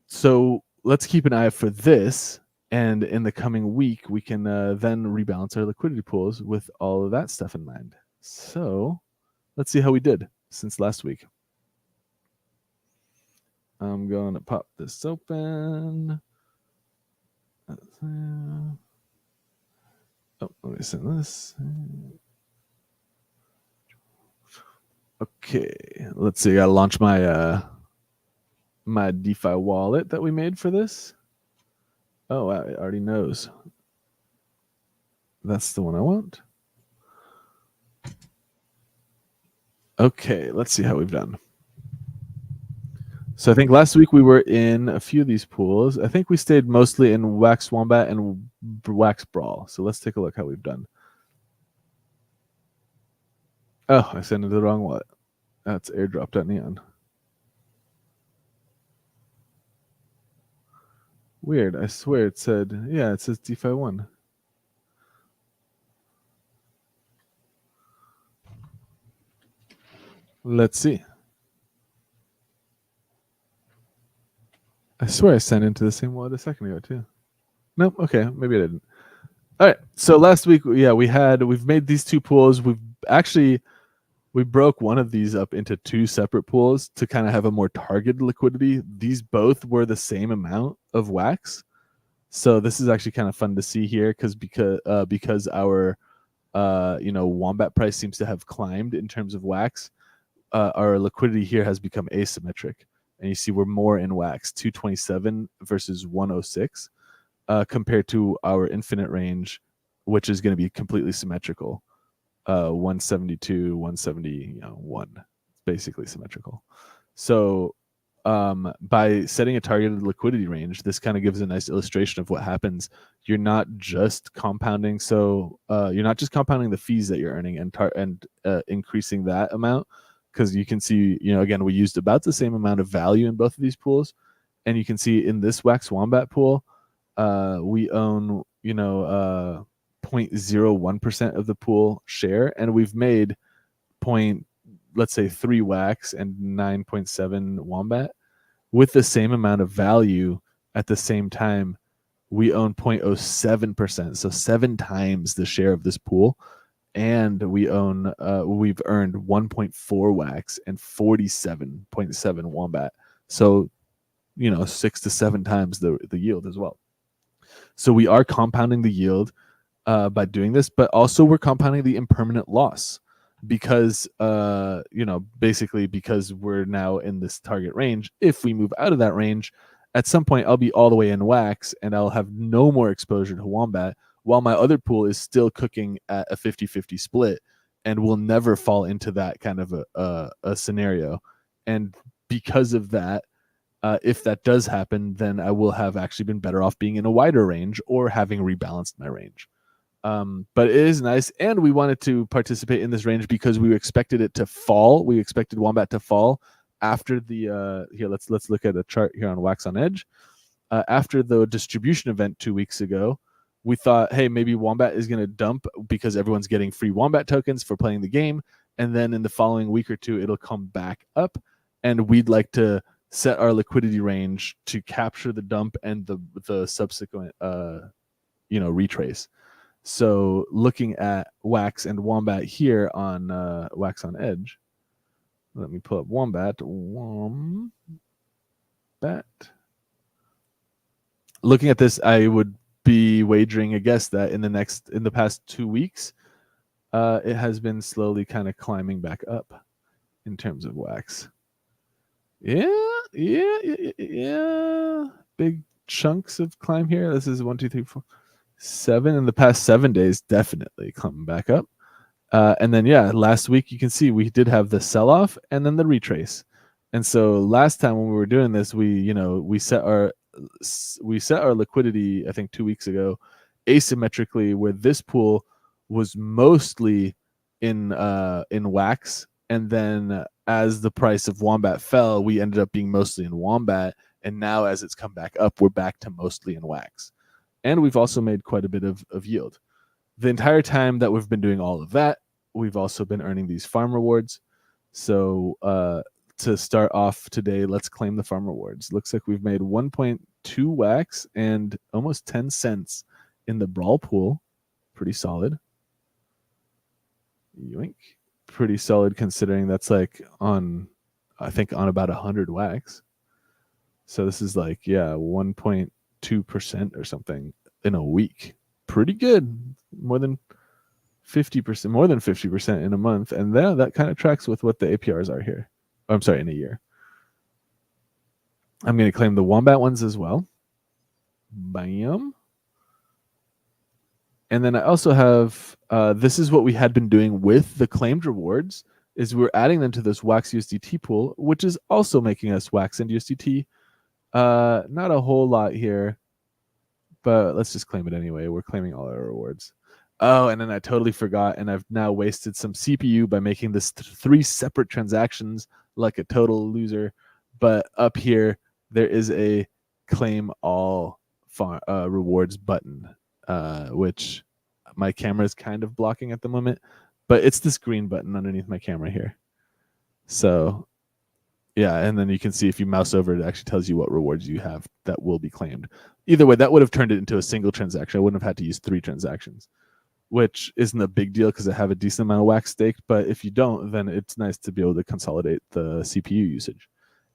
So let's keep an eye out for this. And in the coming week, we can then rebalance our liquidity pools with all of that stuff in mind. So let's see how we did since last week. I'm going to pop this open. Oh, let me send this. Okay, let's see. I gotta launch my my DeFi wallet that we made for this. Oh, wow, it already knows. That's the one I want. Okay, let's see how we've done. So I think last week we were in a few of these pools. I think we stayed mostly in Wax Wombat and Wax Brawl. So let's take a look how we've done. Oh, I sent it to the wrong wallet. That's airdrop.neon. Weird. I swear it said, yeah, it says DeFi 1. Let's see. I swear I sent into the same wallet a second ago too. Nope. Okay, maybe I didn't. All right. So last week, yeah, we've made these two pools. We broke one of these up into two separate pools to kind of have a more targeted liquidity. These both were the same amount of wax. So this is actually kind of fun to see here because our Wombat price seems to have climbed in terms of wax. Our liquidity here has become asymmetric. And you see we're more in wax, 227 versus 106, compared to our infinite range, which is going to be completely symmetrical. 172, 171. It's basically symmetrical. So by setting a targeted liquidity range, this kind of gives a nice illustration of what happens. You're not just compounding. So you're not just compounding the fees that you're earning and increasing that amount, because you can see, again, we used about the same amount of value in both of these pools. And you can see in this Wax Wombat pool, we own, 0.01% of the pool share, and we've made let's say 3 wax and 9.7 Wombat with the same amount of value. At the same time, we own 0.07%, so 7 times the share of this pool. And we've earned 1.4 wax and 47.7 Wombat. So, 6 to 7 times the yield as well. So we are compounding the yield by doing this, but also we're compounding the impermanent loss because, basically because we're now in this target range. If we move out of that range, at some point I'll be all the way in wax and I'll have no more exposure to Wombat, while my other pool is still cooking at a 50-50 split and will never fall into that kind of a scenario. And because of that, if that does happen, then I will have actually been better off being in a wider range or having rebalanced my range. But it is nice, and we wanted to participate in this range because we expected it to fall. We expected Wombat to fall after the here. Let's look at a chart here on Wax on Edge. After the distribution event 2 weeks ago, we thought, hey, maybe Wombat is going to dump because everyone's getting free Wombat tokens for playing the game, and then in the following week or two, it'll come back up, and we'd like to set our liquidity range to capture the dump and the subsequent retrace. So looking at Wax and Wombat here on Wax on Edge, let me pull up Wombat. Looking at this, I would be wagering a guess that in the past 2 weeks, it has been slowly kind of climbing back up in terms of Wax. Yeah. Big chunks of climb here. This is 1, 2, 3, 4, 7 in the past 7 days, definitely coming back up. And then last week you can see we did have the sell off and then the retrace. And so last time when we were doing this, we set our liquidity, I think 2 weeks ago, asymmetrically, where this pool was mostly in wax, and then as the price of Wombat fell, we ended up being mostly in Wombat, and now as it's come back up, we're back to mostly in wax. And we've also made quite a bit of yield. The entire time that we've been doing all of that, we've also been earning these farm rewards. So to start off today, let's claim the farm rewards. Looks like we've made 1.2 wax and almost 10 cents in the brawl pool. Pretty solid. Yoink. Pretty solid considering that's like on about 100 wax. So this is like 1.2% or something in a week. Pretty good. More than 50% in a month. And that kind of tracks with what the APRs are here. I'm sorry, in a year. I'm going to claim the Wombat ones as well. Bam. And then I also have, this is what we had been doing with the claimed rewards, is we're adding them to this Wax USDT pool, which is also making us Wax and USDT. Not a whole lot here, but let's just claim it anyway. We're claiming all our rewards. Oh, and then I totally forgot, and I've now wasted some CPU by making this 3 separate transactions like a total loser. But up here, there is a claim all rewards button, which my camera is kind of blocking at the moment, but it's this green button underneath my camera here. So and then you can see if you mouse over, it actually tells you what rewards you have that will be claimed. Either way, that would have turned it into a single transaction. I wouldn't have had to use 3 transactions, which isn't a big deal because I have a decent amount of wax staked. But if you don't, then it's nice to be able to consolidate the CPU usage.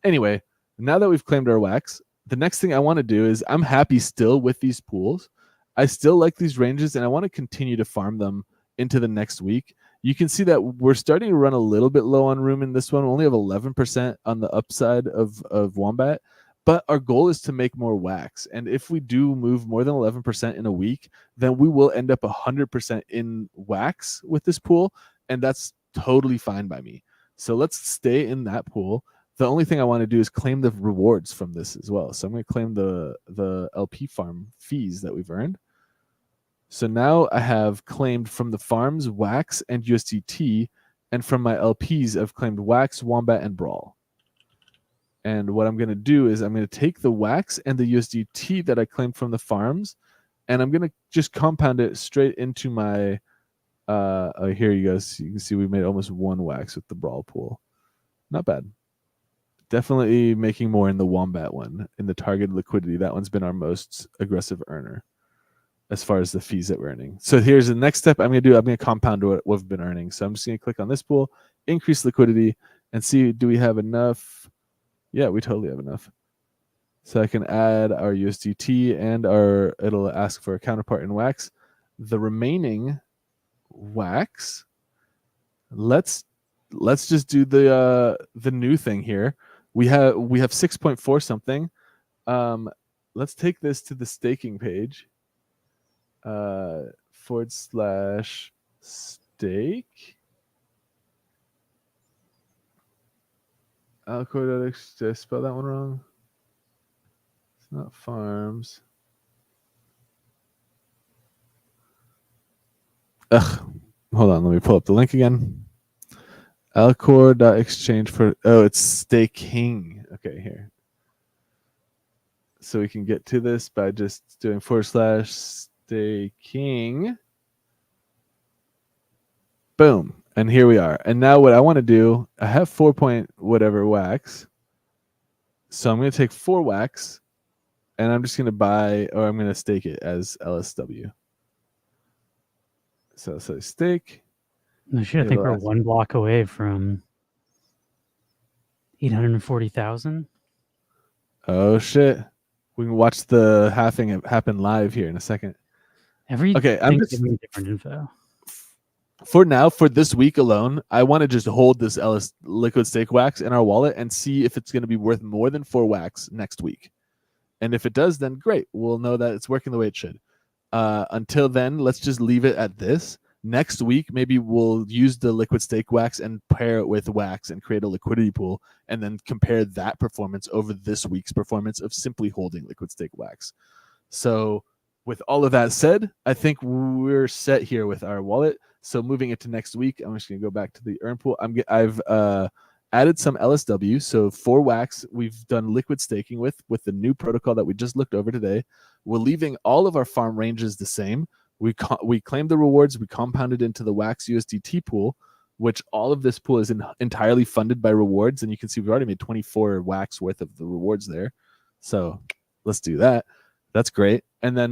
Anyway, now that we've claimed our wax, the next thing I want to do is I'm happy still with these pools. I still like these ranges, and I want to continue to farm them into the next week. You can see that we're starting to run a little bit low on room in this one. We only have 11% on the upside of Wombat, but our goal is to make more wax. And if we do move more than 11% in a week, then we will end up 100% in wax with this pool, and that's totally fine by me. So let's stay in that pool. The only thing I want to do is claim the rewards from this as well. So I'm going to claim the LP farm fees that we've earned. So now I have claimed from the farms wax and USDT, and from my LPs I've claimed wax, Wombat, and Brawl. And what I'm going to do is I'm going to take the wax and the USDT that I claimed from the farms, and I'm going to just compound it straight into my here you go. So you can see we made almost 1 wax with the Brawl pool. Not bad. Definitely making more in the Wombat one, in the targeted liquidity. That one's been our most aggressive earner as far as the fees that we're earning. So here's the next step I'm going to compound what we've been earning. So I'm just going to click on this pool, increase liquidity, and see, do we have enough? Yeah, we totally have enough. So I can add our USDT and it'll ask for a counterpart in wax. The remaining wax, let's just do the new thing here. We have 6.4 something. Let's take this to the staking page. /stake. Alcor, did I spell that one wrong? It's not farms. Ugh. Hold on, let me pull up the link again. Alcor.exchange it's staking. Okay, here. So we can get to this by just doing /staking. Boom. And here we are. And now what I want to do, I have 4 point whatever wax. So I'm going to take 4 wax, and I'm just going to buy, or I'm going to stake it as LSW. So stake. No shit, I think we're 1 block away from 840,000. Oh shit. We can watch the halving happen live here in a second. Okay, I'm just giving different info. For now, for this week alone, I want to just hold this liquid stake wax in our wallet and see if it's going to be worth more than 4 wax next week. And if it does, then great. We'll know that it's working the way it should. Until then, let's just leave it at this. Next week, maybe we'll use the liquid stake wax and pair it with wax and create a liquidity pool, and then compare that performance over this week's performance of simply holding liquid stake wax. So with all of that said, I think we're set here with our wallet. So moving into next week, I'm just going to go back to the earn pool. I've added some LSW. So for wax, we've done liquid staking with the new protocol that we just looked over today. We're leaving all of our farm ranges the same. We claimed the rewards. We compounded into the wax USDT pool, which all of this pool is entirely funded by rewards. And you can see we've already made 24 wax worth of the rewards there. So let's do that. That's great. And then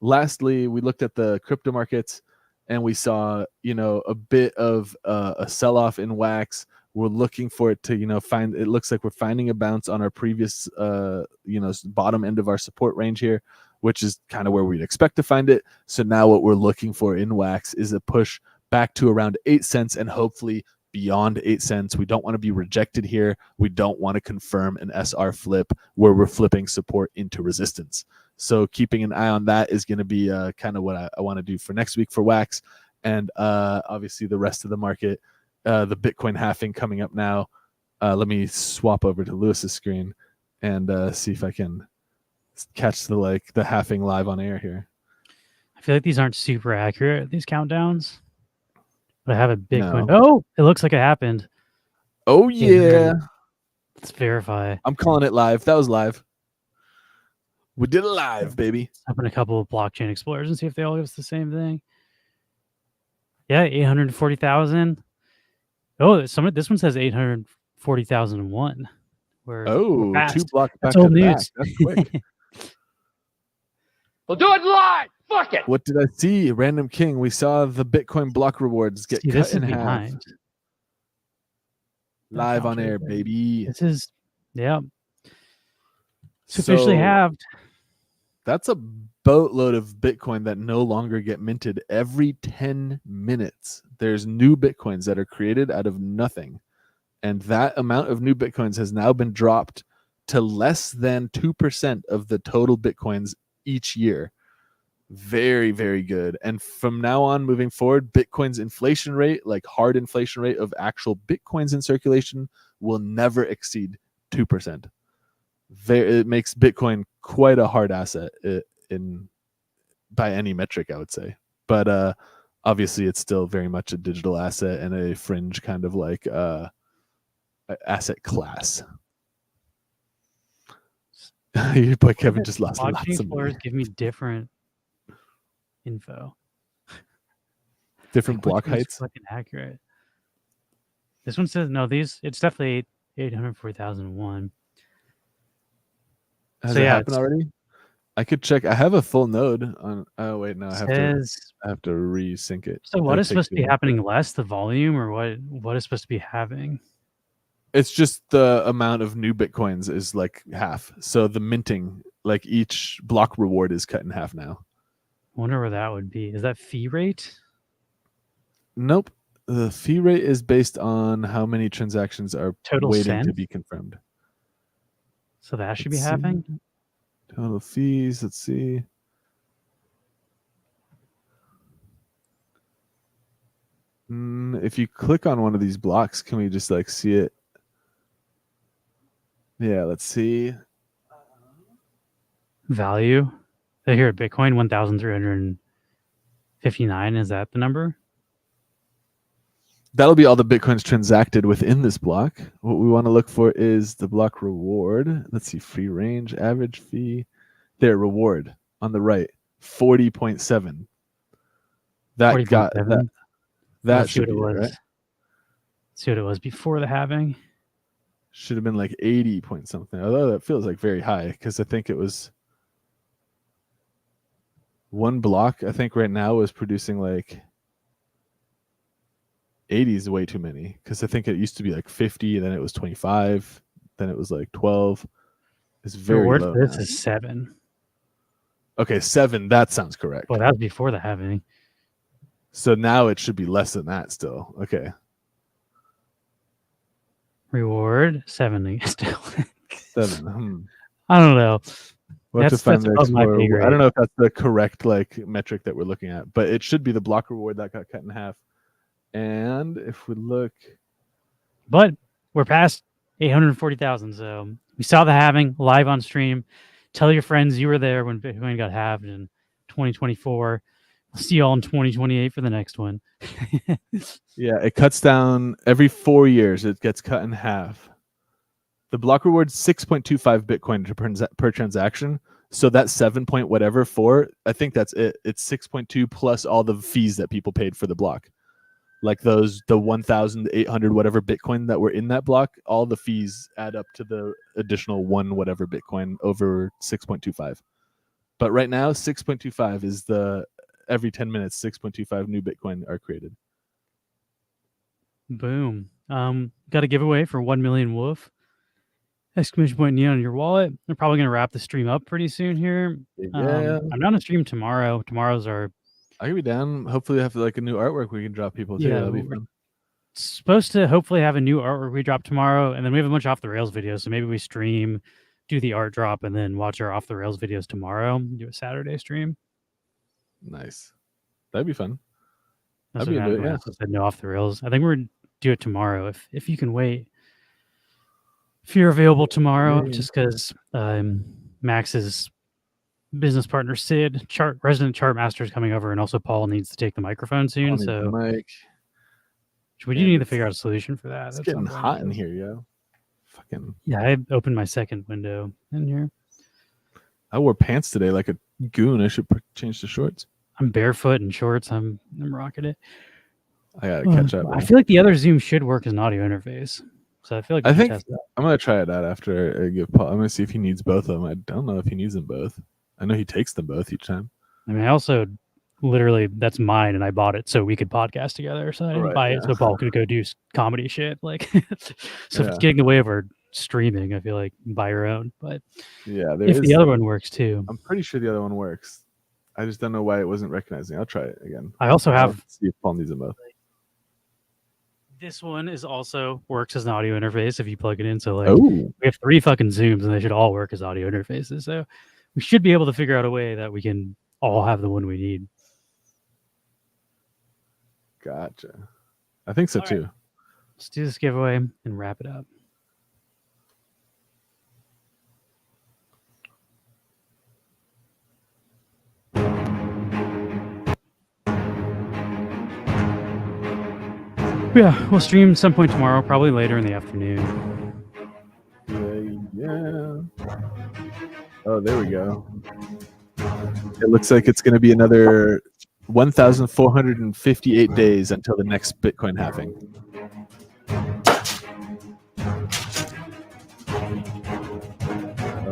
lastly, we looked at the crypto markets and we saw, a bit of a sell-off in wax. We're looking for it to, it looks like we're finding a bounce on our previous, bottom end of our support range here, which is kind of where we'd expect to find it. So now what we're looking for in wax is a push back to around 8 cents and hopefully beyond 8 cents. We don't want to be rejected here. We don't want to confirm an SR flip where we're flipping support into resistance. So keeping an eye on that is going to be kind of what I want to do for next week for wax. And obviously the rest of the market, the Bitcoin halving coming up now. Let me swap over to Lewis's screen and see if I can catch the halving live on air here. I feel like these aren't super accurate, these countdowns. But I have a Bitcoin. No. Oh, it looks like it happened. Oh, yeah. Let's verify. I'm calling it live. That was live. We did it live, baby. Open a couple of blockchain explorers and see if they all give us the same thing. Yeah, 840,000. Oh, this one says 840,001. We're 2 blocks back That's old to news. back. That's quick. We'll do it live. Fuck it. What did I see? Random King. We saw the Bitcoin block rewards get cut in half. Live on air, baby. This is, yeah. It's officially halved. That's a boatload of Bitcoin that no longer get minted every 10 minutes. There's new Bitcoins that are created out of nothing. And that amount of new Bitcoins has now been dropped to less than 2% of the total Bitcoins each year. Very, very good. And from now on, moving forward, Bitcoin's inflation rate, like hard inflation rate of actual Bitcoins in circulation, will never exceed 2%. It makes Bitcoin quite a hard asset by any metric, I would say. But obviously, it's still very much a digital asset and a fringe kind of like asset class. Your boy Kevin just lost lots of money. Give me different info. Different block heights. Fucking accurate. This one says no. It's definitely 840,001. Has it happened already? I could check. I have a full node on. Oh wait, no, I have to resync it. So what is supposed to be happening less, the volume, or what is supposed to be having? It's just the amount of new Bitcoins is like half. So the minting, like each block reward is cut in half now. I wonder where that would be. Is that fee rate? Nope. The fee rate is based on how many transactions are waiting to be confirmed. So that should be happening. Total fees. Let's see. If you click on one of these blocks, can we just like see it? Yeah, let's see. Value. Here at Bitcoin, 1,359. Is that the number? That'll be all the Bitcoins transacted within this block. What we want to look for is the block reward. Let's see, free range, average fee. There, reward on the right, 40.7. That 40. Got that. That should be right. Let's see what it was before the halving. Should have been like 80 point something. Although that feels like very high because I think it was one block. I think right now is producing like 80 is way too many because I think it used to be like 50, then it was 25, then it was like 12. It's very low. This is 7. Okay, 7. That sounds correct. Well, that was before the halving. So now it should be less than that still. Okay. Reward 7 still. 7. I don't know. We'll have to find the above my pay Explorer. I grade. don't know if that's the correct like metric that we're looking at, but it should be the block reward that got cut in half. And if we look, But we're past 840,000, so we saw the halving live on stream. Tell your friends you were there when Bitcoin got halved in 2024. I'll see you all in 2028 for the next one. yeah, it cuts down every 4 years. It gets cut in half. The block reward's 6.25 Bitcoin per transaction. So that's 7 point whatever for, I think that's it. It's 6.2 plus all the fees that people paid for the block. Like the 1,800 whatever Bitcoin that were in that block, all the fees add up to the additional one whatever Bitcoin over 6.25. But right now, 6.25 is every 10 minutes, 6.25 new Bitcoin are created. Boom. Got a giveaway for 1 million wolf. Exclamation point neon on your wallet. They're probably going to wrap the stream up pretty soon here. Yeah. I'm not on stream tomorrow. Tomorrow's our... I could be down. Hopefully we have like a new artwork we can drop people too. Yeah, That'll be fun. Supposed to hopefully have a new artwork we drop tomorrow, and then we have a bunch of off the rails videos. So maybe we stream, do the art drop, and then watch our off the rails videos tomorrow. Do a Saturday stream. Nice. That'd be fun. That's That'd what be a bit, I said no off the rails. I think we're do it tomorrow if you can wait. If you're available tomorrow, just because Max's business partner Sid, resident chart master, is coming over, and also Paul needs to take the microphone soon. So we do need to figure out a solution for that. It's getting hot in here, yo. Fucking yeah! I opened my second window in here. I wore pants today like a goon. I should change to shorts. I'm barefoot in shorts. I'm rocking it. I gotta catch up. I feel like the other Zoom should work as an audio interface. So I feel like I think I'm gonna try it out after I give Paul. I'm gonna see if he needs both of them. I don't know if he needs them both. I know he takes them both each time. I mean, I also literally that's mine, and I bought it so we could podcast together. So I didn't buy it so Paul could go do comedy shit. Like, so if it's getting in the way of our streaming, I feel like buy your own. But yeah, if the other one works too, I'm pretty sure the other one works. I just don't know why it wasn't recognizing. I'll try it again. I also have see if Paul needs them both. This one is also works as an audio interface if you plug it in. So like we have 3 fucking Zooms and they should all work as audio interfaces. So we should be able to figure out a way that we can all have the one we need. Gotcha. I think so too. Right. Let's do this giveaway and wrap it up. Yeah, we'll stream some point tomorrow, probably later in the afternoon. Yeah. Oh, there we go. It looks like it's going to be another 1,458 days until the next Bitcoin halving.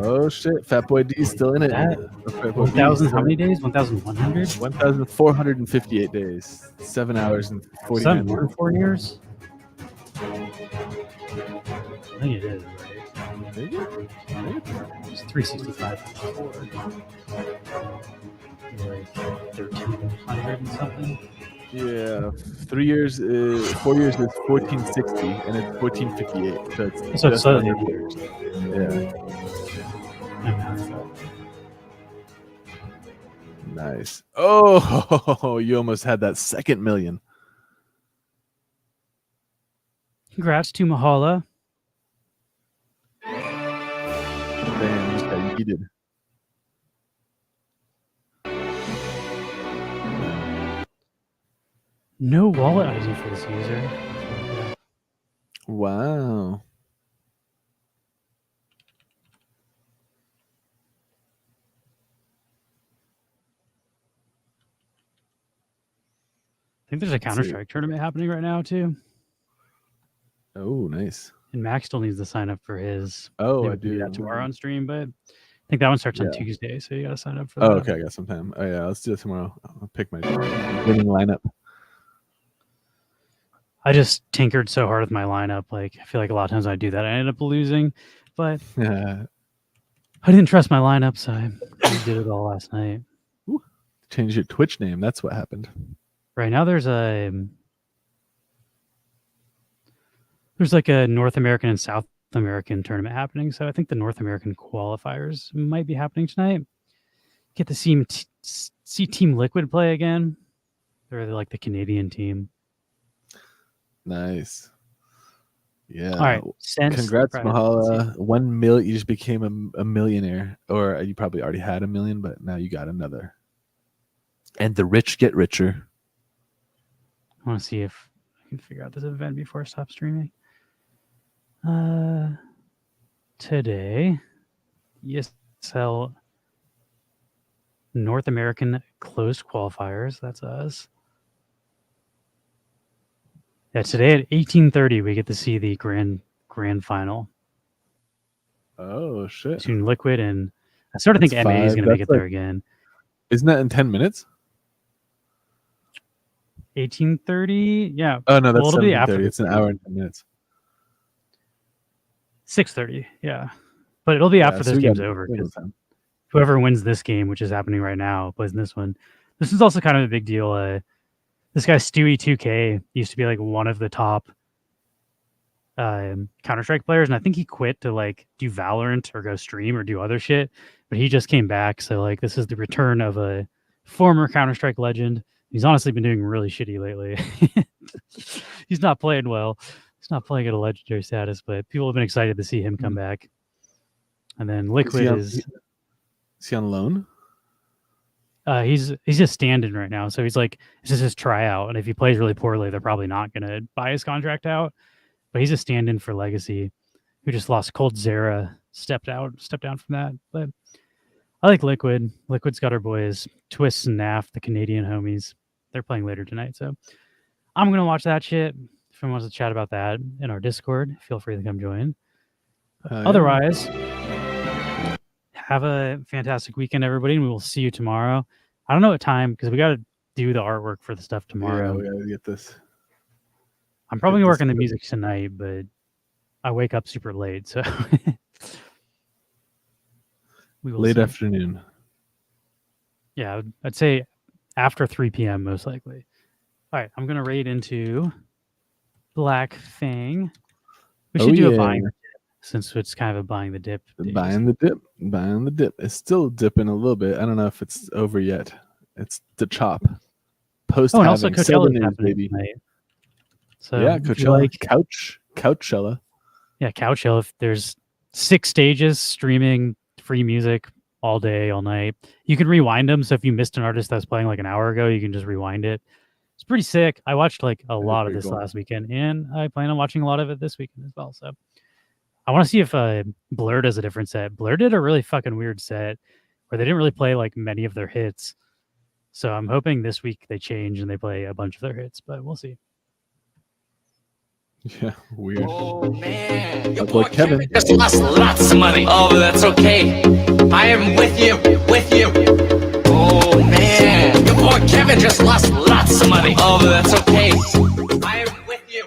Oh shit, Fat Boy D still in it. 1,000 how many days? 1,100? 1,458 days. 7 hours and 49 minutes. 4 years? I think it is, right? Is it? It's 365. Like 1,300 and something. Yeah, 4 years is 1,460, and it's 1,458. So it's just under 4 years. Yeah. Nice. Oh, you almost had that second million. Congrats to Mahala. Damn, just got yeeted. No wallet ID for this user. Wow. I think there's a Counter-Strike tournament happening right now too. Oh, nice. And Max still needs to sign up for his. Oh, I do that tomorrow on stream, but I think that one starts on Tuesday, so you got to sign up for that. Oh, okay, I got some time. Oh yeah, let's do it tomorrow. I'll pick my winning lineup. I just tinkered so hard with my lineup. Like I feel like a lot of times I do that, I end up losing, but I didn't trust my lineup, so I did it all last night. Ooh, change your Twitch name. That's what happened. Right now, there's like a North American and South American tournament happening. So I think the North American qualifiers might be happening tonight. Get to see Team Liquid play again. They're like the Canadian team. Nice. Yeah. All right. Congrats, Mahala. 1 million. You just became a millionaire, or you probably already had 1 million, but now you got another. And the rich get richer. I want to see if I can figure out this event before I stop streaming. Today, ESL North American closed qualifiers. That's us. Yeah, today at 18:30 we get to see the grand final. Oh shit! Between Liquid and I sort of think MA is going to make it there again. Isn't that in 10 minutes? 18:30. Yeah. Oh no, that's it'll be after. It's an hour and 10 minutes. 6:30. Yeah, but it'll be after this game's over. Whoever wins this game, which is happening right now, plays in this one. This is also kind of a big deal. This guy Stewie 2K used to be like one of the top Counter-Strike players, and I think he quit to like do Valorant or go stream or do other shit. But he just came back, so like this is the return of a former Counter-Strike legend. He's honestly been doing really shitty lately. He's not playing well. He's not playing at a legendary status, but people have been excited to see him come back. And then Liquid is he on loan? He's just stand-in right now, so he's like, this is his tryout, and if he plays really poorly, they're probably not going to buy his contract out. But he's a stand-in for Legacy, who just lost Cold Zera, stepped down from that. But I like Liquid. Liquid's got our boys Twist and Naf, the Canadian homies. They're playing later tonight, so I'm going to watch that shit. If anyone wants to chat about that in our Discord, feel free to come join. Otherwise, have a fantastic weekend, everybody, and we will see you tomorrow. I don't know what time, because we got to do the artwork for the stuff tomorrow. Yeah, we got to get this. I'm probably working the music tonight, but I wake up super late, so we will late see. Afternoon. Yeah, I'd say after 3 p.m. most likely. All right, I'm gonna raid into Black Fang. We should do a buying the dip, since it's kind of a buying the dip. Buying the dip. It's still dipping a little bit. I don't know if it's over yet. It's the chop. Post and also Coachella is happening baby. Tonight. So yeah, Coachella, Couchella. Yeah, Couchella. There's 6 stages streaming free music all day, all night. You can rewind them. So if you missed an artist that's playing like an hour ago, you can just rewind it. It's pretty sick. I watched like a lot of this last weekend, and I plan on watching a lot of it this weekend as well. So I want to see if Blur does a different set. Blur did a really fucking weird set where they didn't really play like many of their hits. So I'm hoping this week they change and they play a bunch of their hits, but we'll see. Yeah, weird. Oh man, your boy Kevin just lost lots of money. Oh, but that's okay. I am with you, with you. Oh man, your boy Kevin just lost lots of money. Oh, but that's okay. I am with you.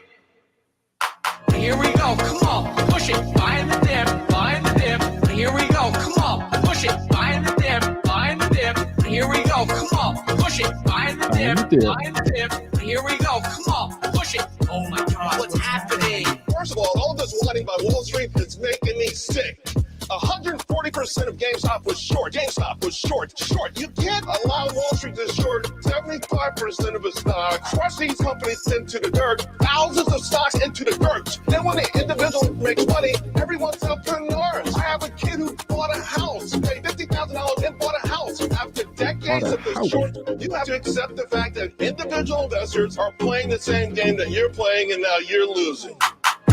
Here we go. Come on, push it. Buying the dip, buying the dip. Here we go. Come on, push it. Buying the dip, buying the dip. Here we go. Come on, push it. Buying the dip, buying the dip. Here we go. Come on, push it. Oh my God, what's happening? First of all this whining by Wall Street is making me sick. 140% of GameStop was short. GameStop was short. You can't allow Wall Street to short 75% of its stock. Crush these companies into the dirt. Thousands of stocks into the dirt. Then when the individual makes money, everyone's entrepreneurs. I have a kid who bought a house, paid $50,000 and bought a house. After decades of the short, you have to accept the fact that individual investors are playing the same game that you're playing, and now you're losing.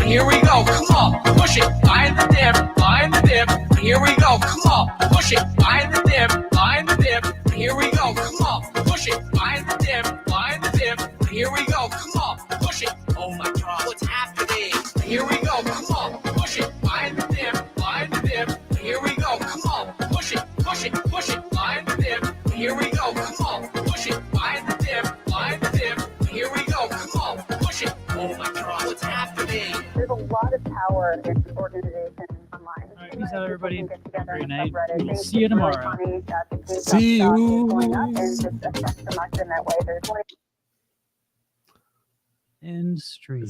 Here we go, come on, push it, buying the dip, buying the dip. Here we go, come on, push it, buying the dip, buying the dip. Here we go, come on, push it, buying the dip, buying the dip. Here we go, come on, push it. Oh my God, what's happening? Here we go, come on, push it, buying the dip, buying the dip. Here we go, come on, push it, push it, push it, buying the dip. Here we go, come on, push it, buying the dip, buying the dip. Here we go, come on, push it. Oh my God, what's happening? There's a lot of power in organization online. All right, peace out, everybody. Have a great night. We'll see you tomorrow. See you. End stream.